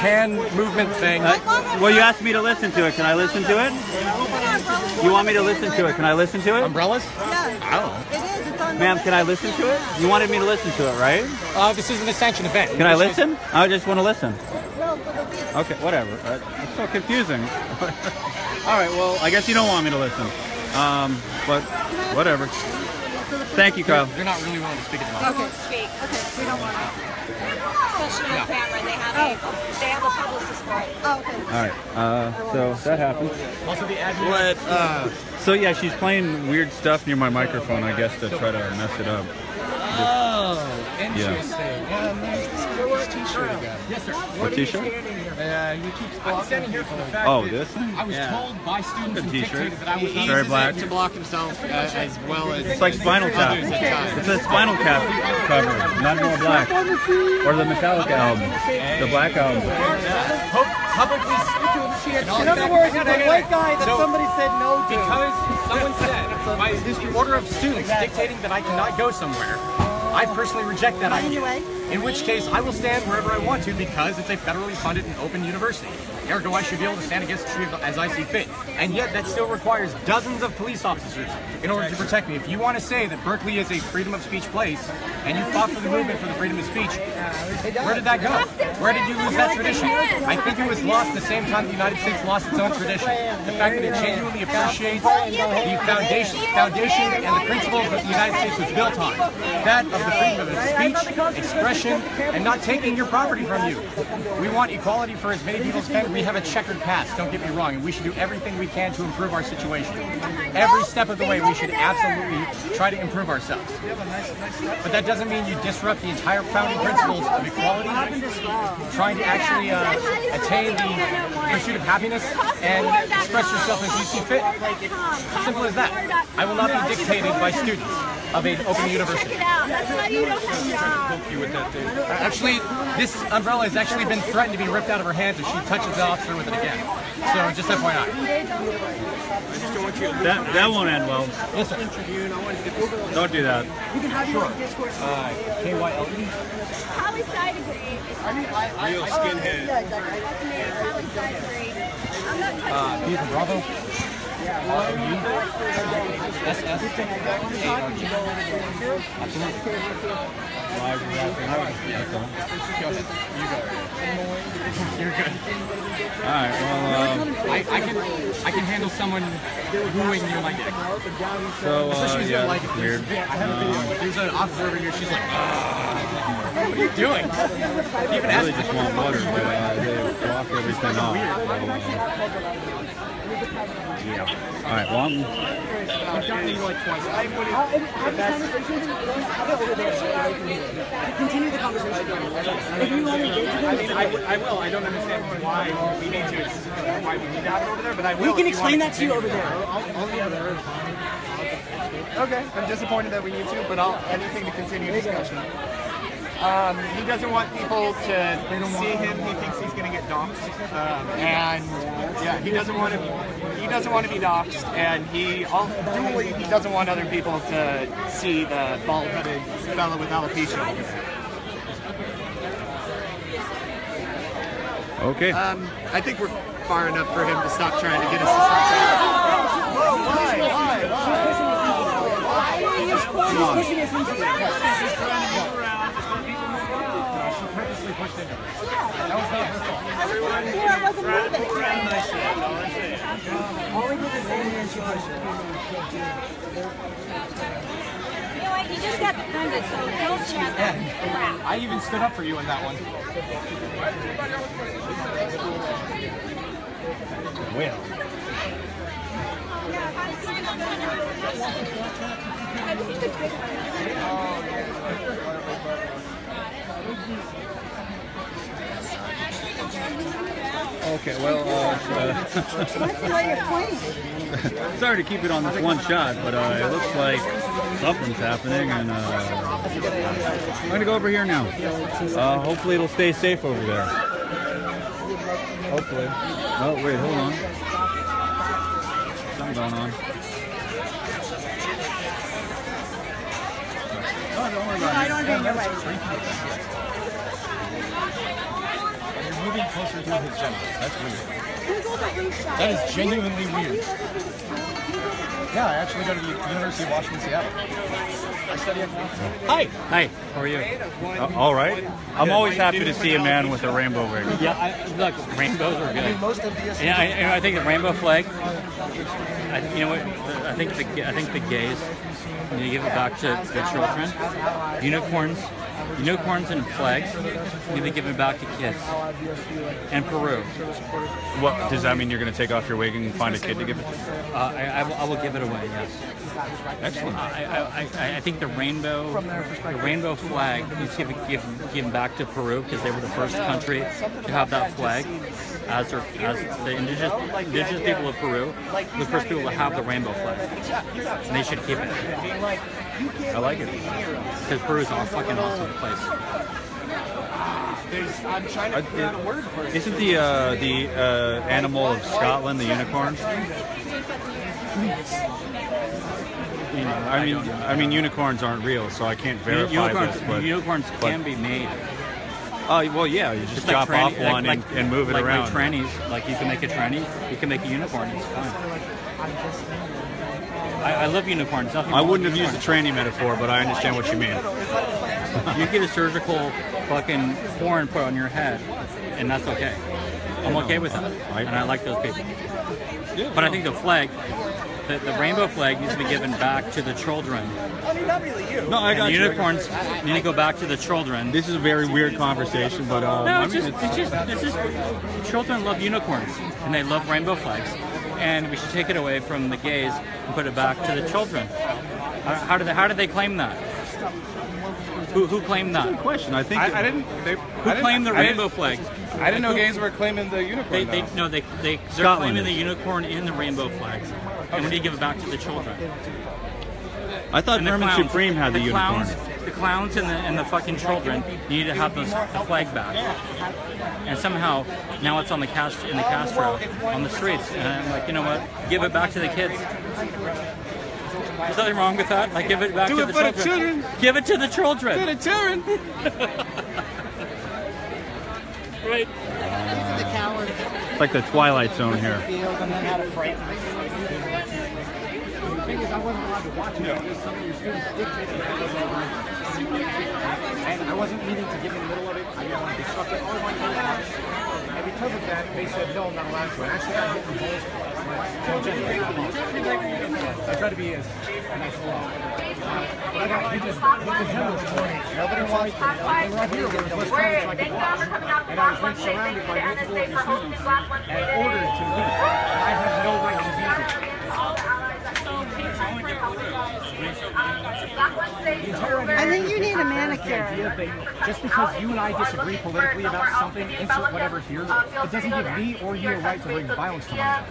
[SPEAKER 14] hand movement thing.
[SPEAKER 8] Well, you asked me to listen to it. Can I listen to it? You want me to listen to it? Can I listen to it?
[SPEAKER 14] Umbrellas?
[SPEAKER 8] I don't know. Ma'am, can I listen to it? You wanted me to listen to it, right?
[SPEAKER 14] This is an sanctioned event.
[SPEAKER 8] Can I listen? I just want to listen. Okay, whatever. It's so confusing. All right, well, I guess you don't want me to listen. But whatever. Thank you, Kyle.
[SPEAKER 14] You're not really willing to speak at the moment.
[SPEAKER 12] Okay, speak. Okay, we don't want to. Especially on camera, they have a publicist for it. Oh, okay.
[SPEAKER 8] All right, so that happened.
[SPEAKER 14] Also, the admin.
[SPEAKER 8] So yeah, she's playing weird stuff near my microphone, I guess, to try to mess it up.
[SPEAKER 14] Oh, interesting. Yeah, t-shirt again. Yes, sir.
[SPEAKER 8] What t-shirt?
[SPEAKER 14] You keep I'm standing here for the fact
[SPEAKER 8] that
[SPEAKER 14] this thing? I was told by students who dictated that I was not
[SPEAKER 8] very black.
[SPEAKER 13] To block himself as well as
[SPEAKER 8] it's like Spinal Tap. It's a Spinal Tap cover, not more black. Or the Metallica album, the Black album.
[SPEAKER 14] Publicly.
[SPEAKER 3] In other words, it's a white guy that somebody said no to.
[SPEAKER 14] Because someone said, by the order of students dictating that I cannot go somewhere, I personally reject that idea. In which case, I will stand wherever I want to because it's a federally funded and open university. Ergo, I should be able to stand against the tree as I see fit. And yet, that still requires dozens of police officers in order to protect me. If you want to say that Berkeley is a freedom of speech place, and you fought for the movement for the freedom of speach, where did that go? Where did you lose that tradition? I think it was lost the same time the United States lost its own tradition. The fact that it genuinely appreciates the foundation and the principles that the United States was built on. That of the freedom of speech, expression, and not taking your property from you. We want equality for as many people as can. We have a checkered past, don't get me wrong, and we should do everything we can to improve our situation. Every step of the way, we should absolutely try to improve ourselves. But that doesn't mean you disrupt the entire founding principles of equality, trying to actually attain the pursuit of happiness and express yourself as you see fit. Simple as that. I will not be dictated by students of an open university. Actually, this umbrella has actually been threatened to be ripped out of her hands if she touches the officer with it again. So just FYI.
[SPEAKER 8] That won't end well.
[SPEAKER 14] Yes, sir.
[SPEAKER 8] Don't do that.
[SPEAKER 14] Sure. KYLE.
[SPEAKER 12] Real
[SPEAKER 14] skinhead. Bravo. You're good.
[SPEAKER 8] All right. Well,
[SPEAKER 14] I can handle someone wooing you my dick.
[SPEAKER 8] so
[SPEAKER 14] Especially
[SPEAKER 8] yeah,
[SPEAKER 14] like
[SPEAKER 8] weird.
[SPEAKER 14] I have a video. There's an officer over here. She's like, what are you doing?
[SPEAKER 8] I really just want water, but they block everything off. Yeah. All right. Well,
[SPEAKER 14] I've gotten you like twice.
[SPEAKER 3] Continue the conversation. If you want to engage with
[SPEAKER 14] I
[SPEAKER 3] him,
[SPEAKER 14] mean, I will. I don't understand why we need to. Why we need to have it over there, but I will.
[SPEAKER 3] we can
[SPEAKER 14] if you
[SPEAKER 3] explain
[SPEAKER 14] want
[SPEAKER 3] that to you over there.
[SPEAKER 14] I'll be over there. Okay, I'm disappointed that we need to, but anything to continue discussion. He doesn't want people to see him. He thinks he's going to get doxxed, and yeah, he doesn't want to be doxxed, and he doesn't want other people to see the bald-headed fellow with alopecia.
[SPEAKER 8] okay.
[SPEAKER 13] I think we're far enough for him to stop trying to get us to stop talking.
[SPEAKER 3] Whoa, why? She's pushing us into it.
[SPEAKER 14] She purposely pushed into it.
[SPEAKER 12] I wasn't moving.
[SPEAKER 3] All we did is aim and she pushed it.
[SPEAKER 12] You know what? You just got defended, so don't chat that crap.
[SPEAKER 14] I even stood up for you in that one.
[SPEAKER 8] Well. Okay, well, sorry to keep it on this one shot, but it looks like something's happening, and I'm going to go over here now. Hopefully it'll stay safe over there. Hopefully. Oh, wait, hold on. Something going on. Oh, don't worry about it.
[SPEAKER 3] I don't get your way.
[SPEAKER 14] You're moving closer to his genitals. That's weird. That is genuinely weird. Yeah, I actually go to the University of Washington, Seattle. I study economics.
[SPEAKER 8] Hi. Hi. How are you? All right. I'm always happy to see a man with a rainbow ring.
[SPEAKER 15] Yeah, look, rainbows are good. Yeah, I think the rainbow flag. You know what? I think the gays need to give it back to the children. Unicorns and flags need to give it back to kids. And Peru.
[SPEAKER 8] What does that mean? You're going to take off your wig and find a kid to give it to?
[SPEAKER 15] I will give it away. Yes.
[SPEAKER 8] Excellent.
[SPEAKER 15] I think the rainbow flag needs to be given back to Peru because they were the first country to have that flag as the indigenous people of Peru, the first people to have the rainbow flag, and they should keep it.
[SPEAKER 8] I like it
[SPEAKER 15] because Peru is a fucking awesome place.
[SPEAKER 14] I'm trying to figure out a word for it.
[SPEAKER 8] Isn't the animal of Scotland the unicorn? I mean, unicorns aren't real, so I can't verify this. But
[SPEAKER 15] unicorns can be made.
[SPEAKER 8] Oh, well, yeah, you just drop off one and move it around.
[SPEAKER 15] Like trannies, like you can make a tranny, you can make a unicorn. It's fine. I love unicorns.
[SPEAKER 8] I wouldn't have used a tranny metaphor, but I understand what you mean.
[SPEAKER 15] You get a surgical fucking horn put on your head, and that's okay. I'm okay with that, and I like those people. But I think the flag, the rainbow flag, needs to be given back to the children.
[SPEAKER 14] I mean, not really you.
[SPEAKER 8] No, I got
[SPEAKER 15] you. Unicorns need to go back to the children.
[SPEAKER 8] This is a very weird conversation, but
[SPEAKER 15] no, it's just children love unicorns and they love rainbow flags, and we should take it away from the gays and put it back to the children. How did they claim that? Who claimed that?
[SPEAKER 8] Good question. I think
[SPEAKER 13] I didn't.
[SPEAKER 15] Who claimed the rainbow flag?
[SPEAKER 13] I didn't know gays were claiming the unicorn.
[SPEAKER 15] They're claiming the unicorn in the rainbow flags, and we need to give it back to the children.
[SPEAKER 8] I thought Vermin Supreme had the unicorn.
[SPEAKER 15] The clowns and the fucking children need to have the flag back. And somehow now it's on the Castro on the streets, and I'm like, you know what? Give it back to the kids. There's nothing wrong with that. Like, give it back to the children. Give it to the children.
[SPEAKER 13] To the children.
[SPEAKER 15] Right.
[SPEAKER 3] The coward.
[SPEAKER 8] like the Twilight Zone here.
[SPEAKER 14] The thing is, I wasn't allowed to watch it because some of your students dictated that it wasn't allowed. And I wasn't needing to get in the middle of it. I didn't want to disrupt it. All I wanted to do was watch. And because of that, they said, no, I'm not allowed to. And actually, I get involved. I try to be as nice as possible. But I got hit this morning. Nobody wants to. They were out here where there was less time so I could watch. And I was then surrounded by multiple of your students and ordered to leave. And I have no right to be here.
[SPEAKER 12] I think you need a manicure.
[SPEAKER 14] Just because you and I disagree politically about something, insert whatever here, it doesn't give me or you a right to bring violence to one another.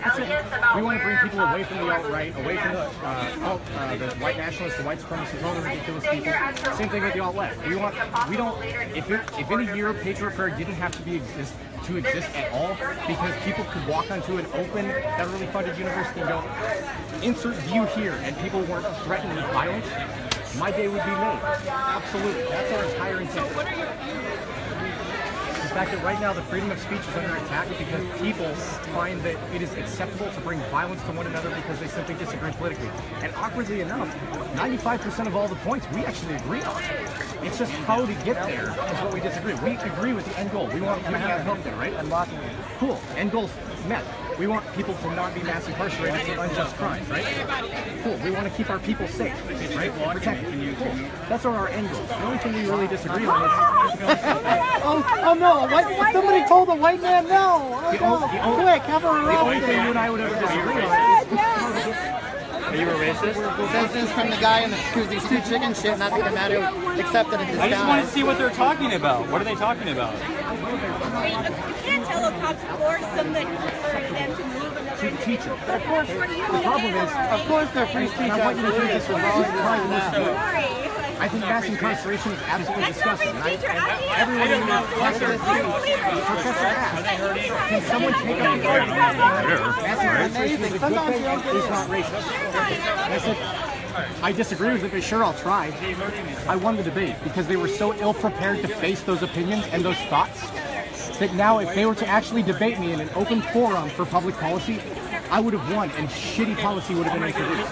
[SPEAKER 14] That's it. We want to bring people away from the alt-right, away from the white nationalists, the white supremacists, all the ridiculous people. Same thing with the alt-left. We don't. If in a year Patriot Prayer didn't have to exist at all, because people could walk onto an open, federally funded university and go, insert view here, and people weren't threatened with violence, my day would be made. Absolutely. That's our entire intent. The fact that right now the freedom of speech is under attack because people find that it is acceptable to bring violence to one another because they simply disagree politically. And awkwardly enough, 95% of all the points we actually agree on. It's just how to get there is what we disagree. We agree with the end goal. We want people to have health there, right? Unlocking it. Cool. End goal's met. We want people to not be mass incarcerated for unjust crimes, right? Cool. We want to keep our people safe, right? Protect them. Cool. That's our end goal. The only thing we really disagree on is...
[SPEAKER 6] oh no! Somebody told a white man no! Quick, have a roast.
[SPEAKER 14] The only thing you and I would ever disagree on is...
[SPEAKER 15] Are you a racist?
[SPEAKER 6] Says this from the guy in the Tuesdays Two Chicken shit, not the man who accepted it.
[SPEAKER 15] I just want to see what they're talking about. What are they talking about?
[SPEAKER 12] You can't tell a cop to force somebody for them to move another
[SPEAKER 14] teacher.
[SPEAKER 12] But of course, what do you
[SPEAKER 14] The problem is,
[SPEAKER 6] of course, they're free speech.
[SPEAKER 14] I want you to do this for I think mass incarceration is absolutely disgusting. Everyone in the Professor asked, can someone take up the argument? Mass incarceration is a good thing and is not racist. And I said, I disagree with it, but sure, I'll try. I won the debate because they were so ill-prepared to face those opinions and those thoughts that now if they were to actually debate me in an open forum for public policy, I would have won and shitty policy would have been introduced.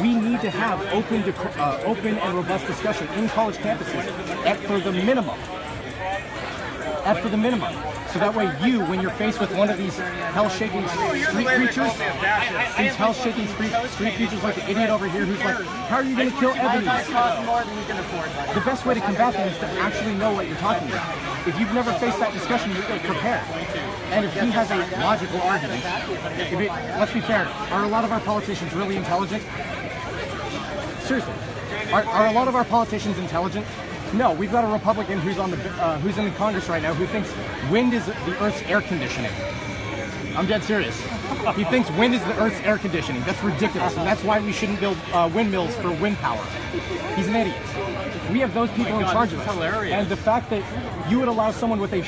[SPEAKER 14] We need to have open and robust discussion in college campuses for the minimum. So that way you, when you're faced with one of these hell-shaking street creatures, like the idiot over here who's like, how are you going to kill Ebony? The best way to combat them is to actually know what you're talking about. If you've never faced that discussion, you're going to prepare. And if he has a logical argument, let's be fair, are a lot of our politicians really intelligent? Seriously, are a lot of our politicians intelligent? No, we've got a Republican who's in the Congress right now who thinks wind is the Earth's air conditioning. I'm dead serious. He thinks wind is the Earth's air conditioning. That's ridiculous, and that's why we shouldn't build windmills for wind power. He's an idiot. We have those people in charge of us. And the fact that you would allow someone with a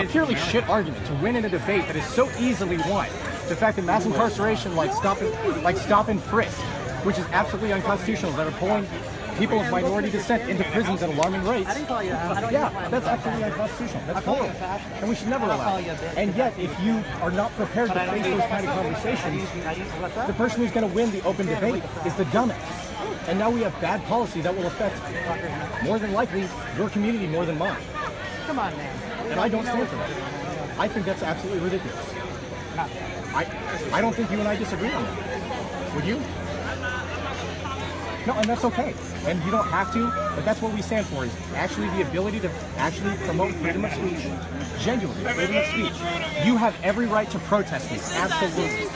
[SPEAKER 14] purely shit argument to win in a debate that is so easily won, the fact that mass incarceration, like stop and frisk, which is absolutely unconstitutional, that are pulling people of minority descent into prisons at alarming rates. Yeah, that's absolutely unconstitutional. That's horrible. And we should never allow it. And yet, if you are not prepared to face those kind of conversations, the person who's going to win the open debate is the dumbass. And now we have bad policy that will affect, more than likely, your community more than mine.
[SPEAKER 6] Come on, man.
[SPEAKER 14] And I don't stand for that. I think that's absolutely ridiculous. I don't think you and I disagree on that. Would you? No, and that's okay. And you don't have to, but that's what we stand for, is actually the ability to actually promote freedom of speech. Genuinely, freedom of speech. You have every right to protest this. Absolutely.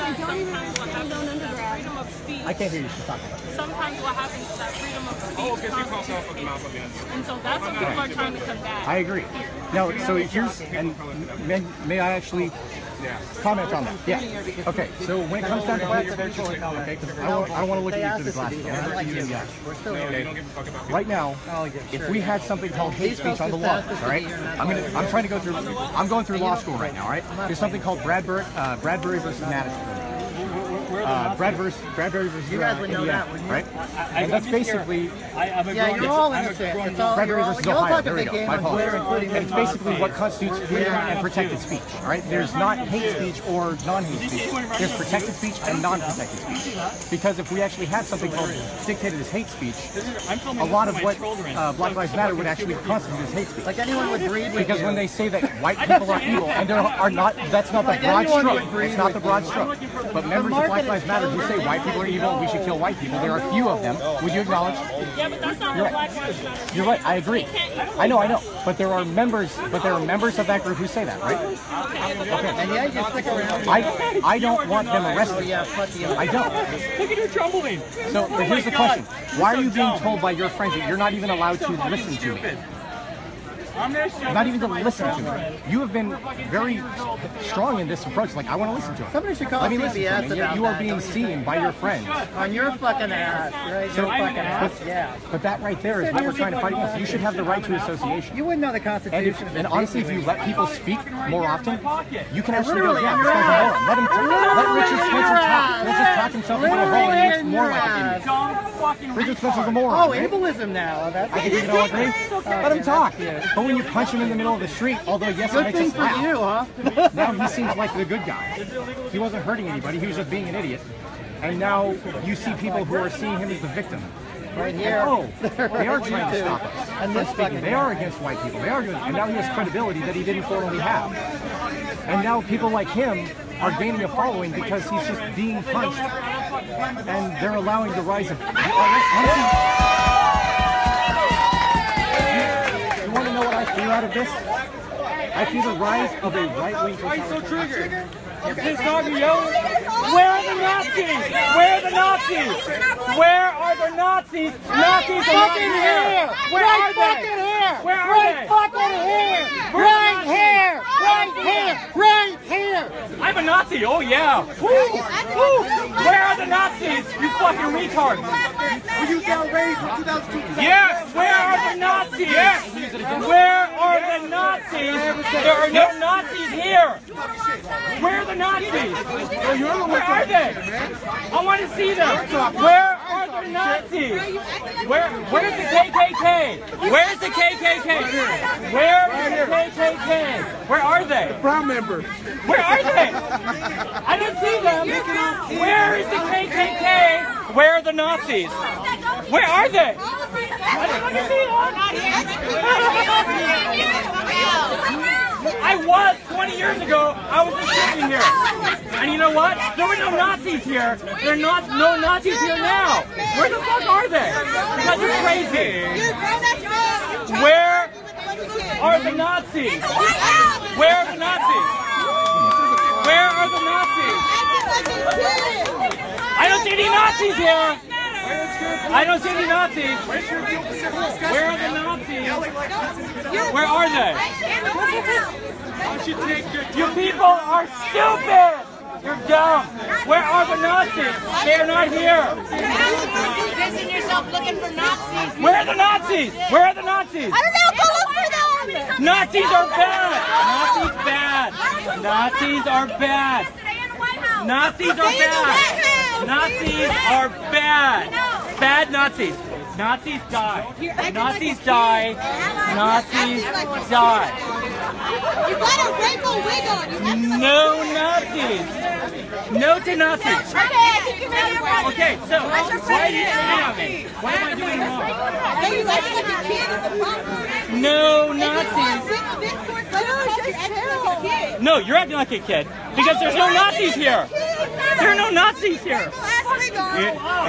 [SPEAKER 14] I can't hear you. She's talking about it.
[SPEAKER 16] Sometimes what happens is that freedom of speech constitutes hate. And so that's what people are trying to combat.
[SPEAKER 14] I agree. Now, so here's, and may I actually comment on that? Yeah. Okay, so when it comes down to hate speech, okay, because I don't want to look at you through the glasses. I want to look at you in the eye. Right now, if we had something called hate speech on the law, all right, I'm going through law school right now, all right? There's something called Bradbury versus Madison. Bradbury versus
[SPEAKER 6] You guys would know
[SPEAKER 14] Indiana,
[SPEAKER 6] that, wouldn't you?
[SPEAKER 14] right? And that's basically
[SPEAKER 6] Yeah, you're all innocent. It's all,
[SPEAKER 14] Bradbury
[SPEAKER 6] you're all,
[SPEAKER 14] versus
[SPEAKER 6] y'all
[SPEAKER 14] Ohio.
[SPEAKER 6] talk a
[SPEAKER 14] There we
[SPEAKER 6] big
[SPEAKER 14] go.
[SPEAKER 6] game
[SPEAKER 14] My
[SPEAKER 6] on Twitter,
[SPEAKER 14] apologies.
[SPEAKER 6] including
[SPEAKER 14] And it's basically what constitutes freedom and protected speech. All right, there's not hate speech or non-hate speech. There's protected speech and non-protected speech. Because if we actually had something called dictated as hate speech, a lot of what Black Lives Matter would actually constitute as hate speech.
[SPEAKER 6] Like anyone would breed with
[SPEAKER 14] Because
[SPEAKER 6] you.
[SPEAKER 14] when they say that white people are evil, and there are not, that's not the
[SPEAKER 6] Like
[SPEAKER 14] broad
[SPEAKER 6] anyone
[SPEAKER 14] stroke.
[SPEAKER 6] would breed
[SPEAKER 14] It's not the
[SPEAKER 6] with
[SPEAKER 14] broad
[SPEAKER 6] you.
[SPEAKER 14] stroke. But members of Black Lives Matter who say white people are evil, we should kill white people. There are a few of them. Would you acknowledge?
[SPEAKER 16] Yeah, but that's not
[SPEAKER 14] You're
[SPEAKER 16] what
[SPEAKER 14] right.
[SPEAKER 16] Black Lives Matter.
[SPEAKER 14] You're right. I agree. I know. But there are members. But there are members of that group who say that, right?
[SPEAKER 6] Okay. And yeah, you just stick around.
[SPEAKER 14] I don't want them arrested.
[SPEAKER 6] Yeah, fuck you.
[SPEAKER 14] I don't.
[SPEAKER 16] Look at your trembling.
[SPEAKER 14] So here's the question: why are you being told by your friends that you're not even allowed to listen to me? Not even to listen to me. You have been very strong in this approach. Like, I want to listen to it.
[SPEAKER 6] Somebody should call
[SPEAKER 14] Let me listen to
[SPEAKER 6] CBS
[SPEAKER 14] it. And
[SPEAKER 6] about
[SPEAKER 14] you are
[SPEAKER 6] that.
[SPEAKER 14] being seen by your friends.
[SPEAKER 6] On your fucking ass, right?
[SPEAKER 14] So,
[SPEAKER 6] Your fucking ass. Yeah.
[SPEAKER 14] But that right there is what we're trying to fight against. You should have the right to association.
[SPEAKER 6] You wouldn't know the Constitution.
[SPEAKER 14] And honestly, if you let people speak more often, you can actually go,
[SPEAKER 6] Literally
[SPEAKER 14] yeah,
[SPEAKER 6] in
[SPEAKER 14] this
[SPEAKER 6] your
[SPEAKER 14] guy's a moron.
[SPEAKER 6] ass.
[SPEAKER 14] Let him let Richard Spencer talk. He'll just talk himself into a hole and he looks more like an idiot. Richard Spencer's a moron.
[SPEAKER 6] Oh,
[SPEAKER 14] right?
[SPEAKER 6] ableism now. That's
[SPEAKER 14] I think we can all agree. Let him talk. But when you punch him in the middle of the street, although yes, it
[SPEAKER 6] Good
[SPEAKER 14] makes
[SPEAKER 6] thing
[SPEAKER 14] us
[SPEAKER 6] for
[SPEAKER 14] laugh.
[SPEAKER 6] you, huh?
[SPEAKER 14] Now he seems like the good guy. He wasn't hurting anybody. He was just being an idiot. And now you see people who are seeing him as the victim.
[SPEAKER 6] Right here.
[SPEAKER 14] And, they are trying to stop us.
[SPEAKER 6] And
[SPEAKER 14] From
[SPEAKER 6] this
[SPEAKER 14] speaking.
[SPEAKER 6] fucking
[SPEAKER 14] They are against white people. They are doing, and now he has credibility that he didn't formerly have. And now people like him are gaining a following because he's just being punched, and they're allowing the rise of. Honestly, you want to know what I feel out of this? I feel the rise of a right-wing totalitarian.
[SPEAKER 16] You're pissed off, you're yelling. Where are the Nazis? Where are the Nazis? Where are the Nazis? Nazis are not here. Where are they? Where are they?
[SPEAKER 6] Fucking here! Right here! Right here! Right here!
[SPEAKER 16] I'm a Nazi. Oh yeah. Woo. Woo. Where are the Nazis? You fucking retard.
[SPEAKER 6] Were you outraged in 2002?
[SPEAKER 16] Yes. Where are the Nazis? Yes. Where are the Nazis? There are no Nazis here. Where are the Nazis? Where are they? I want to see them. Where are the Nazis? Where's the KKK? Where's the KKK? Where is the KKK? Where are they?
[SPEAKER 6] The Brown member.
[SPEAKER 16] Where are they? I didn't see them. Where is the KKK? Where are the Nazis? Where are they? I didn't see them. I was 20 years ago. I was just sitting here. And you know what? There were no Nazis here. There are not no Nazis here now. Where the fuck are they? Because you're crazy. Where are the Nazis? Where are the Nazis? Where are the Nazis? I don't see any Nazis here. I don't see any Nazis. Where are the Nazis? Where are they? You people are stupid. You're dumb. Where are the Nazis? They are not here.
[SPEAKER 12] Busy yourself looking for Nazis.
[SPEAKER 16] Where are the Nazis? Where are the Nazis?
[SPEAKER 12] I don't know. Go look for them.
[SPEAKER 16] Nazis are bad. Nazis bad. Nazis are bad. Nazis are bad. Nazis are bad. Bad Nazis. Nazis die. Nazis die. Nazis die.
[SPEAKER 12] You got a rainbow wig on.
[SPEAKER 16] No Nazis. No to Nazis. Okay, so why do you hate on me? What am I doing wrong? No Nazis. No, you're acting like a kid because there's no Nazis here. There are no Nazis here.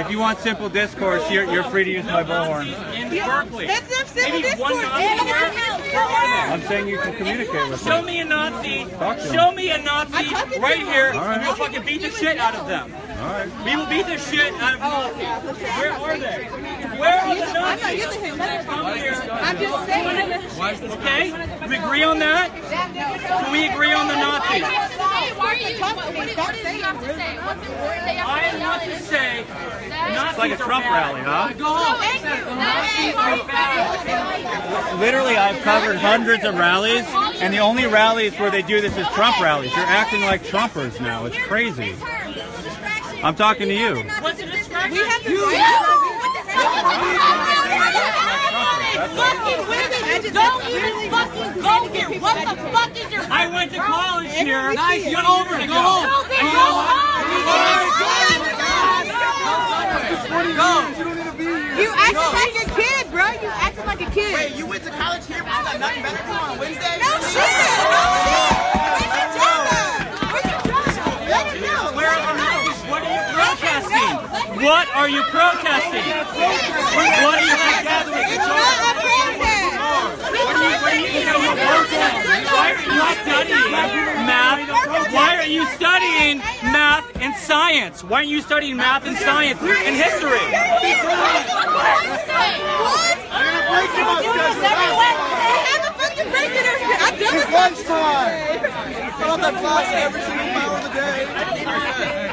[SPEAKER 8] If you want simple discourse, you're free to use my bullhorn.
[SPEAKER 16] In Berkeley.
[SPEAKER 12] That's not simple
[SPEAKER 16] Maybe one
[SPEAKER 12] discourse.
[SPEAKER 16] Nazi here.
[SPEAKER 8] I'm saying you can communicate with
[SPEAKER 16] Show
[SPEAKER 8] them.
[SPEAKER 16] me a Nazi.
[SPEAKER 8] Talk to
[SPEAKER 16] Show
[SPEAKER 8] them.
[SPEAKER 16] me a Nazi right here, and we'll fucking beat the shit out of them.
[SPEAKER 8] All right.
[SPEAKER 16] We will beat the shit out of Nazis. Where are they? Where are the Nazis? Come here.
[SPEAKER 12] I'm just saying.
[SPEAKER 16] Okay? We agree on that? Can we agree on the Nazis?
[SPEAKER 2] Why are you? What do you have to say? What's important? They
[SPEAKER 16] I
[SPEAKER 2] have to
[SPEAKER 16] want to say Nazis
[SPEAKER 8] It's like a Trump
[SPEAKER 16] are bad.
[SPEAKER 8] rally, huh?
[SPEAKER 2] Thank you.
[SPEAKER 16] Nazis are bad.
[SPEAKER 8] Literally, I've covered hundreds of rallies, and the only rallies where they do this is Trump rallies. You're acting like Trumpers now. It's crazy. I'm talking to you.
[SPEAKER 12] What's the distraction? We have
[SPEAKER 2] Don't even fucking go here. What the fuck is your...
[SPEAKER 16] I went to college here.
[SPEAKER 2] Nice,
[SPEAKER 16] you're over it. Go home.
[SPEAKER 2] No, then go home.
[SPEAKER 12] You acting like a kid, bro. You acting like a kid.
[SPEAKER 9] Wait, you went to college here, but you got nothing better to do on Wednesday?
[SPEAKER 12] No shit. No shit. Where's your job at? Where's your job at? Let him know.
[SPEAKER 16] What are you protesting? What are you protesting? What are you protesting?
[SPEAKER 12] It's not a protest.
[SPEAKER 16] Why are you studying math and science? Why aren't you studying math and science and history?
[SPEAKER 5] It's lunchtime. I don't have class every single hour of the day.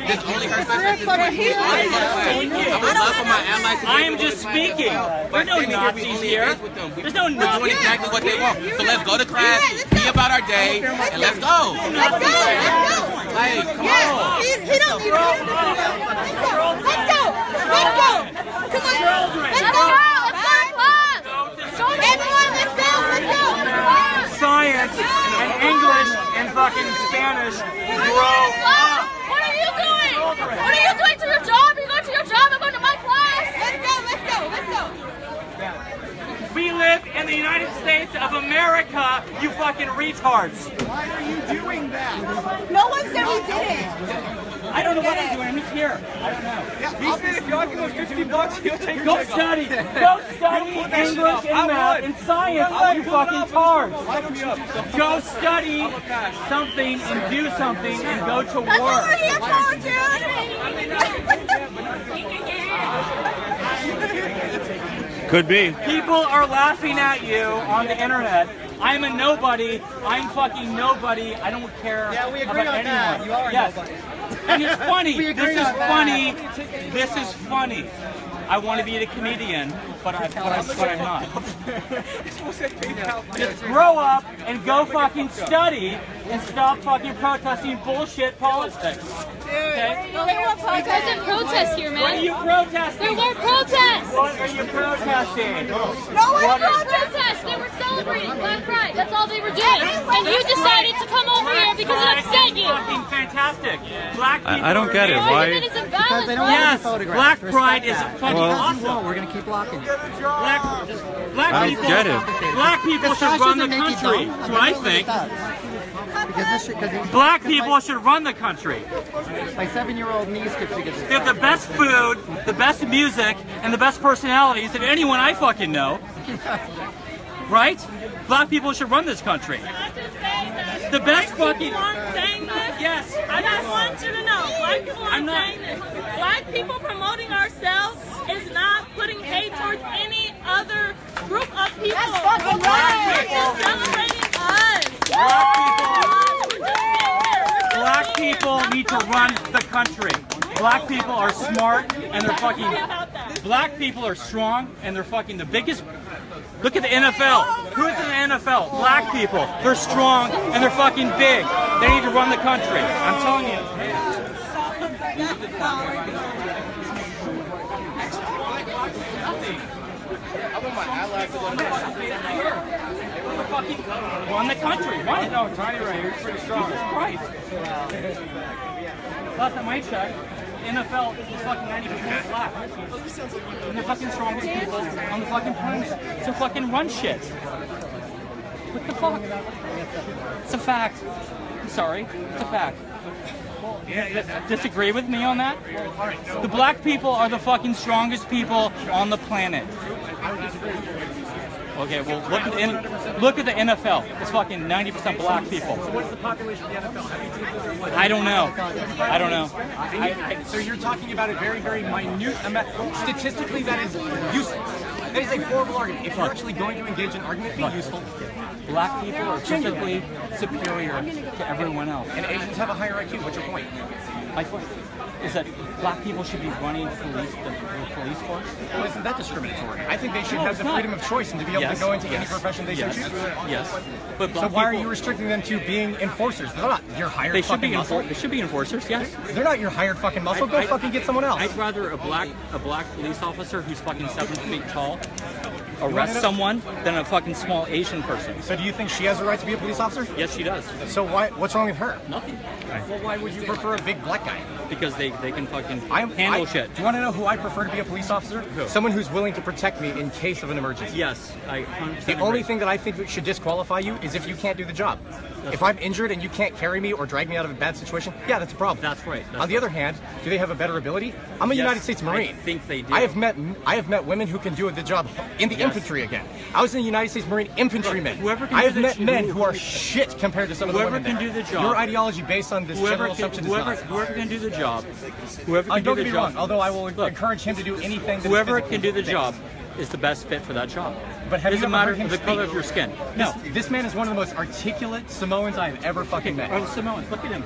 [SPEAKER 9] This only hurts my feelings. I would love for my allies to be
[SPEAKER 16] I am just speaking. There's no Nazis here. There's no Nazis.
[SPEAKER 9] We're doing exactly what they want. So let's go to class, be about our day, and let's go.
[SPEAKER 12] Let's go.
[SPEAKER 9] Hey, come on.
[SPEAKER 12] He don't need to. Let's go. Let's go. Come on. Let's go. Everyone, let's go. Let's go.
[SPEAKER 16] Science and English and fucking Spanish grow up.
[SPEAKER 2] What are you doing? What are you doing to your job? You go to your job, I'm going to my class.
[SPEAKER 12] Let's go. Let's go. Let's go.
[SPEAKER 16] We live in the United States of America, you fucking retards.
[SPEAKER 13] Why are you doing that?
[SPEAKER 12] No one said we didn't.
[SPEAKER 16] I don't know what I'm doing. He's here. I don't know.
[SPEAKER 13] Yeah, he said if y'all give him $50, he'll take
[SPEAKER 16] Go study. Go study English and math and science, you fucking tards. Go study something and do something and go to
[SPEAKER 12] That's what
[SPEAKER 16] work.
[SPEAKER 12] we're here for, dude.
[SPEAKER 8] Could be.
[SPEAKER 16] People are laughing at you on the internet. I'm a nobody. I'm fucking nobody. I don't care
[SPEAKER 13] Yeah, we agree
[SPEAKER 16] about
[SPEAKER 13] on
[SPEAKER 16] anyone.
[SPEAKER 13] that. You are a nobody.
[SPEAKER 16] And it's funny.
[SPEAKER 13] We agree
[SPEAKER 16] This is
[SPEAKER 13] on that.
[SPEAKER 16] funny. This is funny. I want to be a comedian, but I'm not. Just grow up and go fucking study and stop fucking protesting bullshit politics. Okay?
[SPEAKER 2] It wasn't protest here, man.
[SPEAKER 16] What are you protesting?
[SPEAKER 2] There were protests.
[SPEAKER 16] What are you protesting?
[SPEAKER 2] No one protest. They were celebrating Black Pride. That's all they were doing. And you decided to come over here because it upset you.
[SPEAKER 16] Fucking fantastic. Black people
[SPEAKER 8] I don't get it. Why?
[SPEAKER 6] Because they don't want
[SPEAKER 16] Yes,
[SPEAKER 6] to be photographed.
[SPEAKER 16] Black Pride is
[SPEAKER 6] Respect that.
[SPEAKER 16] fucking
[SPEAKER 8] Well-
[SPEAKER 16] awesome.
[SPEAKER 6] We're going to keep blocking you.
[SPEAKER 16] Black
[SPEAKER 8] I
[SPEAKER 16] people,
[SPEAKER 8] get it.
[SPEAKER 16] Black people should run the country. That's what I think. Black people should run the country.
[SPEAKER 6] My 7-year-old niece could figure this
[SPEAKER 16] They have the best food, the best music, and the best personalities of anyone I fucking know. Right? Black people should run this country. The best fucking...
[SPEAKER 2] saying this?
[SPEAKER 16] Yes.
[SPEAKER 2] I just want you to know, black people aren't saying this. Black people promoting ourselves is not putting hate towards any other group of people.
[SPEAKER 12] That's fucking right.
[SPEAKER 2] We're just celebrating us.
[SPEAKER 16] Black people need to run the country. Black people are smart and they're fucking... Black people are strong and they're fucking the biggest... Look at the NFL. Who's in the NFL? Black people. They're strong and they're fucking big. They need to run the country. I'm telling you.
[SPEAKER 9] I want my allies to go to
[SPEAKER 16] Run the country. Run it. No, Tiny right here. He's pretty strong. Jesus Christ. Last time I checked, NFL is fucking 90% black. And the fucking strongest people on the fucking planet to fucking run shit. What the fuck? It's a fact. I'm sorry. It's a fact. Disagree with me on that? The black people are the fucking strongest people on the planet. Okay, well, look at the NFL. It's fucking 90% black people.
[SPEAKER 14] So what's the population of the NFL? How many teams are there?
[SPEAKER 16] I don't know. I don't know.
[SPEAKER 14] So you're talking about a very, very minute amount. Statistically, that is useless. That is a horrible argument. If you're actually going to engage in argument, be useful.
[SPEAKER 15] black people are physically superior to everyone else.
[SPEAKER 14] And Asians have a higher IQ. What's your point?
[SPEAKER 15] My point is that black people should be running the police force.
[SPEAKER 14] Well, isn't that discriminatory? I think they should have the freedom of choice and to be able to go into any profession they so choose.
[SPEAKER 15] Yes. But
[SPEAKER 14] so why are you restricting them to being enforcers? They're not your hired fucking muscle.
[SPEAKER 15] They should be enforcers, yes.
[SPEAKER 14] They're not your hired fucking muscle. Go fucking get someone else.
[SPEAKER 15] I'd rather a black police officer who's fucking 7 feet tall arrest someone than a fucking small Asian person.
[SPEAKER 14] So do you think she has the right to be a police officer?
[SPEAKER 15] Yes, she does.
[SPEAKER 14] So what's wrong with her?
[SPEAKER 15] Nothing.
[SPEAKER 14] Well, why would you prefer a big black guy?
[SPEAKER 15] Because they can fucking handle shit.
[SPEAKER 14] Do you want to know who I prefer to be a police officer? Who? Someone who's willing to protect me in case of an emergency.
[SPEAKER 15] Yes,
[SPEAKER 14] The only thing that I think that should disqualify you is if you can't do the job. If I'm injured and you can't carry me or drag me out of a bad situation, yeah, that's a problem.
[SPEAKER 15] That's right.
[SPEAKER 14] On the other hand, do they have a better ability? I'm a United States Marine.
[SPEAKER 15] I think they do.
[SPEAKER 14] I have met women who can do the job in the infantry again. I was in the United States Marine infantrymen. I have met men who are shit compared to some of the women
[SPEAKER 15] Whoever can do the job.
[SPEAKER 14] Your ideology based on this general assumption is not.
[SPEAKER 15] Whoever can do the job. Whoever can
[SPEAKER 14] don't
[SPEAKER 15] do
[SPEAKER 14] get
[SPEAKER 15] the
[SPEAKER 14] me
[SPEAKER 15] job.
[SPEAKER 14] wrong, although I will encourage him to do anything.
[SPEAKER 15] Whoever can do the job is the best fit for that job.
[SPEAKER 14] But have
[SPEAKER 15] it doesn't
[SPEAKER 14] you ever
[SPEAKER 15] matter
[SPEAKER 14] heard him
[SPEAKER 15] the color
[SPEAKER 14] speak?
[SPEAKER 15] of your skin.
[SPEAKER 14] This man is one of the most articulate Samoans I've ever fucking met.
[SPEAKER 15] Oh, Samoans, look at him.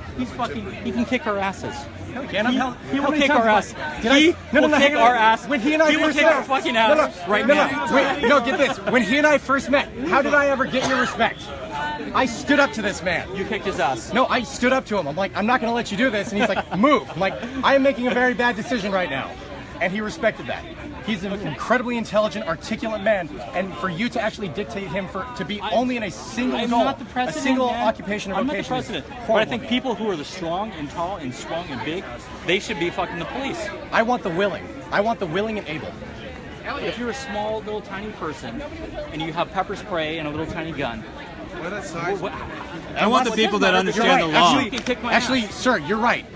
[SPEAKER 15] He can kick our asses.
[SPEAKER 14] No, he can't.
[SPEAKER 15] He will kick our ass. He will kick our ass.
[SPEAKER 14] When he and I
[SPEAKER 15] will kick our fucking ass right now.
[SPEAKER 14] Wait, no, get this. When he and I first met, how did I ever get your respect? I stood up to this man.
[SPEAKER 15] You kicked his ass.
[SPEAKER 14] No, I stood up to him. I'm like, I'm not going to let you do this. And he's like, move. I'm like, I am making a very bad decision right now. And he respected that. He's an incredibly intelligent, articulate man, and for you to actually dictate him to be only in a single goal, a single occupation or
[SPEAKER 15] I'm
[SPEAKER 14] vocation.
[SPEAKER 15] not the president, but I think people who are the strong and tall and strong and big, they should be fucking the police.
[SPEAKER 14] I want the willing. I want the willing and able.
[SPEAKER 15] If you're a small, little, tiny person, and you have pepper spray and a little tiny gun,
[SPEAKER 8] I want the people that understand the law.
[SPEAKER 14] Actually, sir, you're right.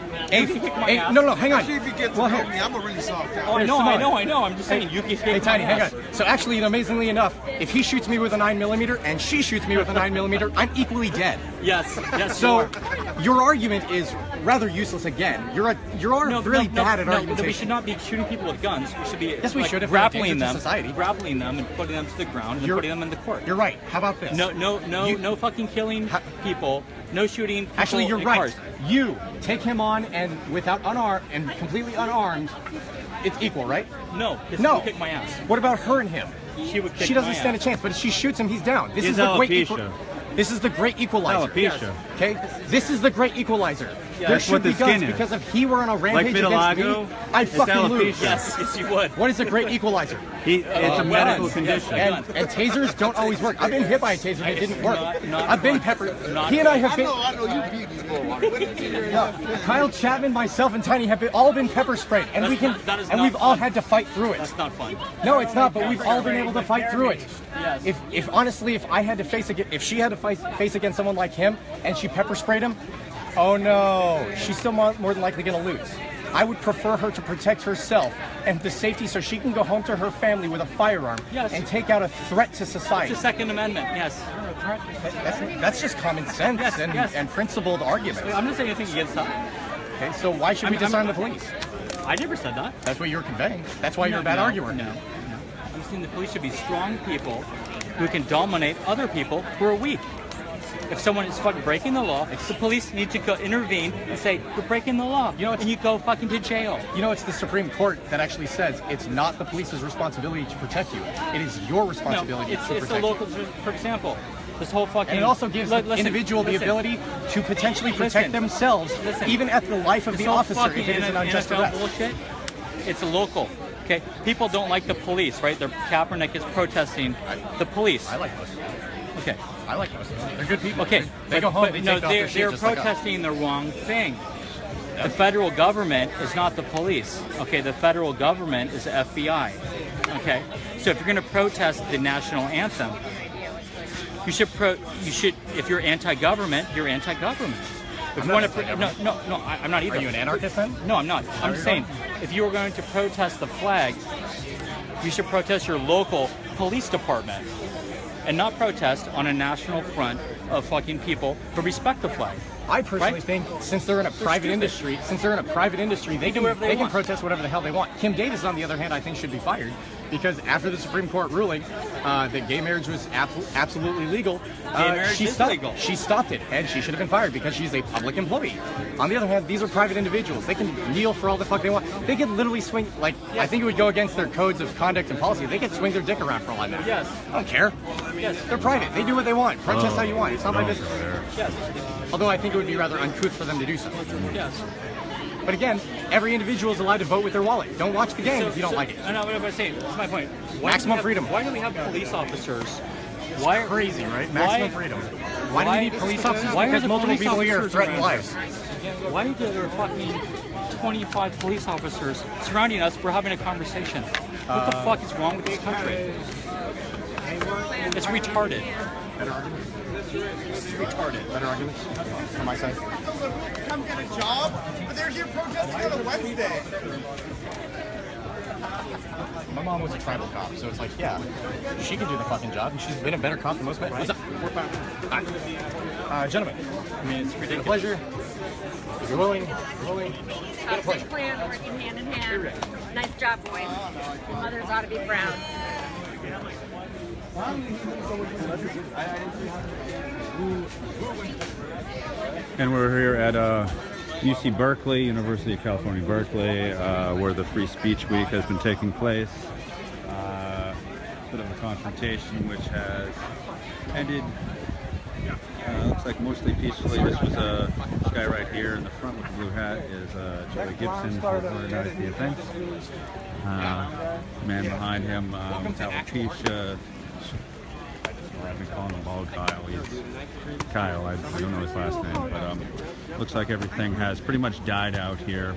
[SPEAKER 14] No, hang on.
[SPEAKER 17] Actually, if you get to know me, I'm a really soft guy.
[SPEAKER 15] Oh, I know. I'm just saying, you can
[SPEAKER 14] Hey, Tiny, hang on. So actually, amazingly enough, if he shoots me with a 9mm and she shoots me with a 9mm, I'm equally dead.
[SPEAKER 15] Yes.
[SPEAKER 14] So your argument is rather useless again. You're really bad at argumentation.
[SPEAKER 15] We should not be shooting people with guns. We should be
[SPEAKER 14] should
[SPEAKER 15] grappling them and putting them to the ground and putting them in the court.
[SPEAKER 14] You're right. How about this?
[SPEAKER 15] No fucking killing people. No shooting people.
[SPEAKER 14] Actually, you're
[SPEAKER 15] in
[SPEAKER 14] right.
[SPEAKER 15] cars.
[SPEAKER 14] You take him on and without unarmed and completely unarmed, it's equal, right?
[SPEAKER 15] No.
[SPEAKER 14] No.
[SPEAKER 15] She would kick my ass.
[SPEAKER 14] What about her and him?
[SPEAKER 15] She would kick
[SPEAKER 14] She doesn't
[SPEAKER 15] my
[SPEAKER 14] stand
[SPEAKER 15] ass.
[SPEAKER 14] a chance. But if she shoots him, he's down. This is the great equalizer. Okay, this is the great equalizer. There should be guns because if he were on a rampage against me, I'd fucking lose.
[SPEAKER 15] Yes, you would.
[SPEAKER 14] What is a great equalizer?
[SPEAKER 8] It's a medical condition.
[SPEAKER 14] And tasers don't always work. I've been hit by a taser that didn't work. I've been peppered. He and I have been.
[SPEAKER 17] I know you beat me before.
[SPEAKER 14] Kyle Chapman, myself, and Tiny have all been pepper sprayed, and we've all had to fight through it.
[SPEAKER 15] That's not fun.
[SPEAKER 14] No, it's not. But we've all been able to fight through it. If honestly, if I had to if she had to face against someone like him, and she pepper sprayed him, oh no, she's still more than likely going to lose. I would prefer her to protect herself and the safety so she can go home to her family with a firearm and take out a threat to society.
[SPEAKER 15] It's the Second Amendment, yes.
[SPEAKER 14] That's just common sense and principled argument.
[SPEAKER 15] I'm not saying anything against that.
[SPEAKER 14] Okay, so why should we disarm the police?
[SPEAKER 15] I never said that.
[SPEAKER 14] That's what you're conveying. That's why you're a bad arguer.
[SPEAKER 15] No. I'm saying the police should be strong people who can dominate other people who are weak. If someone is fucking breaking the law, the police need to go intervene and say, you're breaking the law, and you go fucking to jail.
[SPEAKER 14] You know, it's the Supreme Court that actually says it's not the police's responsibility to protect you. It is your responsibility to protect you.
[SPEAKER 15] It's the local, for example, this whole fucking...
[SPEAKER 14] And it also gives the individual the ability to potentially protect themselves, even at the life of the officer, if it is an unjust arrest.
[SPEAKER 15] Bullshit, it's local. Okay, people don't like the police, right? Kaepernick is protesting the police.
[SPEAKER 14] I like most of them.
[SPEAKER 15] Okay.
[SPEAKER 14] I like most of them. They're good people.
[SPEAKER 15] Okay.
[SPEAKER 14] They go home, they take off their shit
[SPEAKER 15] they're
[SPEAKER 14] just like us.
[SPEAKER 15] protesting the wrong thing. The federal government is not the police. Okay, the federal government is the FBI. Okay, so if you're going to protest the national anthem, you should. If you're anti-government, you're anti-government. If you want to, I'm not either.
[SPEAKER 14] Are you an anarchist then?
[SPEAKER 15] No, I'm not. I'm just saying, if you were going to protest the flag, you should protest your local police department, and not protest on a national front of fucking people who respect the flag.
[SPEAKER 14] I personally think since they're in a private industry, they can protest whatever the hell they want. Kim Davis, on the other hand, I think should be fired because after the Supreme Court ruling that gay marriage was absolutely legal, she stopped it, and she should have been fired because she's a public employee. On the other hand, these are private individuals. They can kneel for all the fuck they want. They can literally swing, like, I think it would go against their codes of conduct and policy. They can swing their dick around for all I know.
[SPEAKER 15] Yes.
[SPEAKER 14] I don't care.
[SPEAKER 15] Yes.
[SPEAKER 14] They're private. They do what they want. Protest how you want. It's not my business.
[SPEAKER 15] Yes.
[SPEAKER 14] Although I think it would be rather uncouth for them to do so.
[SPEAKER 15] Yes.
[SPEAKER 14] But again, every individual is allowed to vote with their wallet. Don't watch the game if you don't like it.
[SPEAKER 15] I know what I'm saying. That's my point.
[SPEAKER 14] Maximum freedom.
[SPEAKER 15] Why do we have police officers?
[SPEAKER 14] Why crazy, right? Maximum freedom. Why do we need police officers? Because multiple people here threaten lives.
[SPEAKER 15] Why are there fucking 25 police officers surrounding us? We're having a conversation. What the fuck is wrong with this country? It's retarded.
[SPEAKER 14] Better arguments? It's retarded. Better arguments? On my side.
[SPEAKER 17] Come get a job, but they're here protesting on a Wednesday.
[SPEAKER 14] My mom was a tribal cop, so it's like, yeah, she can do the fucking job, and she's been a better cop than most men. What's up? Gentlemen,
[SPEAKER 15] I mean, it's ridiculous.
[SPEAKER 14] a pleasure. If you're willing,
[SPEAKER 18] Big plan working hand in hand. Nice job, boys. Your mothers ought to be proud.
[SPEAKER 8] And we're here at UC Berkeley, University of California, Berkeley, where the Free Speech Week has been taking place. Bit of a confrontation which has ended, looks like mostly peacefully. This guy right here in the front with the blue hat is Joey Gibson, who organized the event. Man behind him, alopecia. I've been calling him Bald Kyle. He's Kyle. I don't know his last name, but looks like everything has pretty much died out here.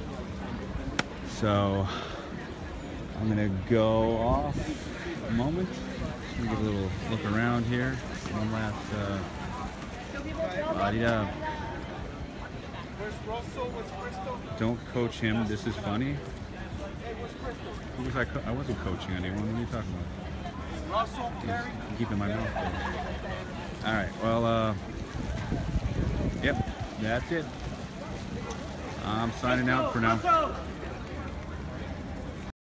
[SPEAKER 8] So I'm gonna go off a moment. Just gonna give a little look around here. One last don't coach him. This is funny. I wasn't coaching anyone. What are you talking about? I'm keeping my mouth closed. Alright, well, yep, that's it. I'm signing out for now.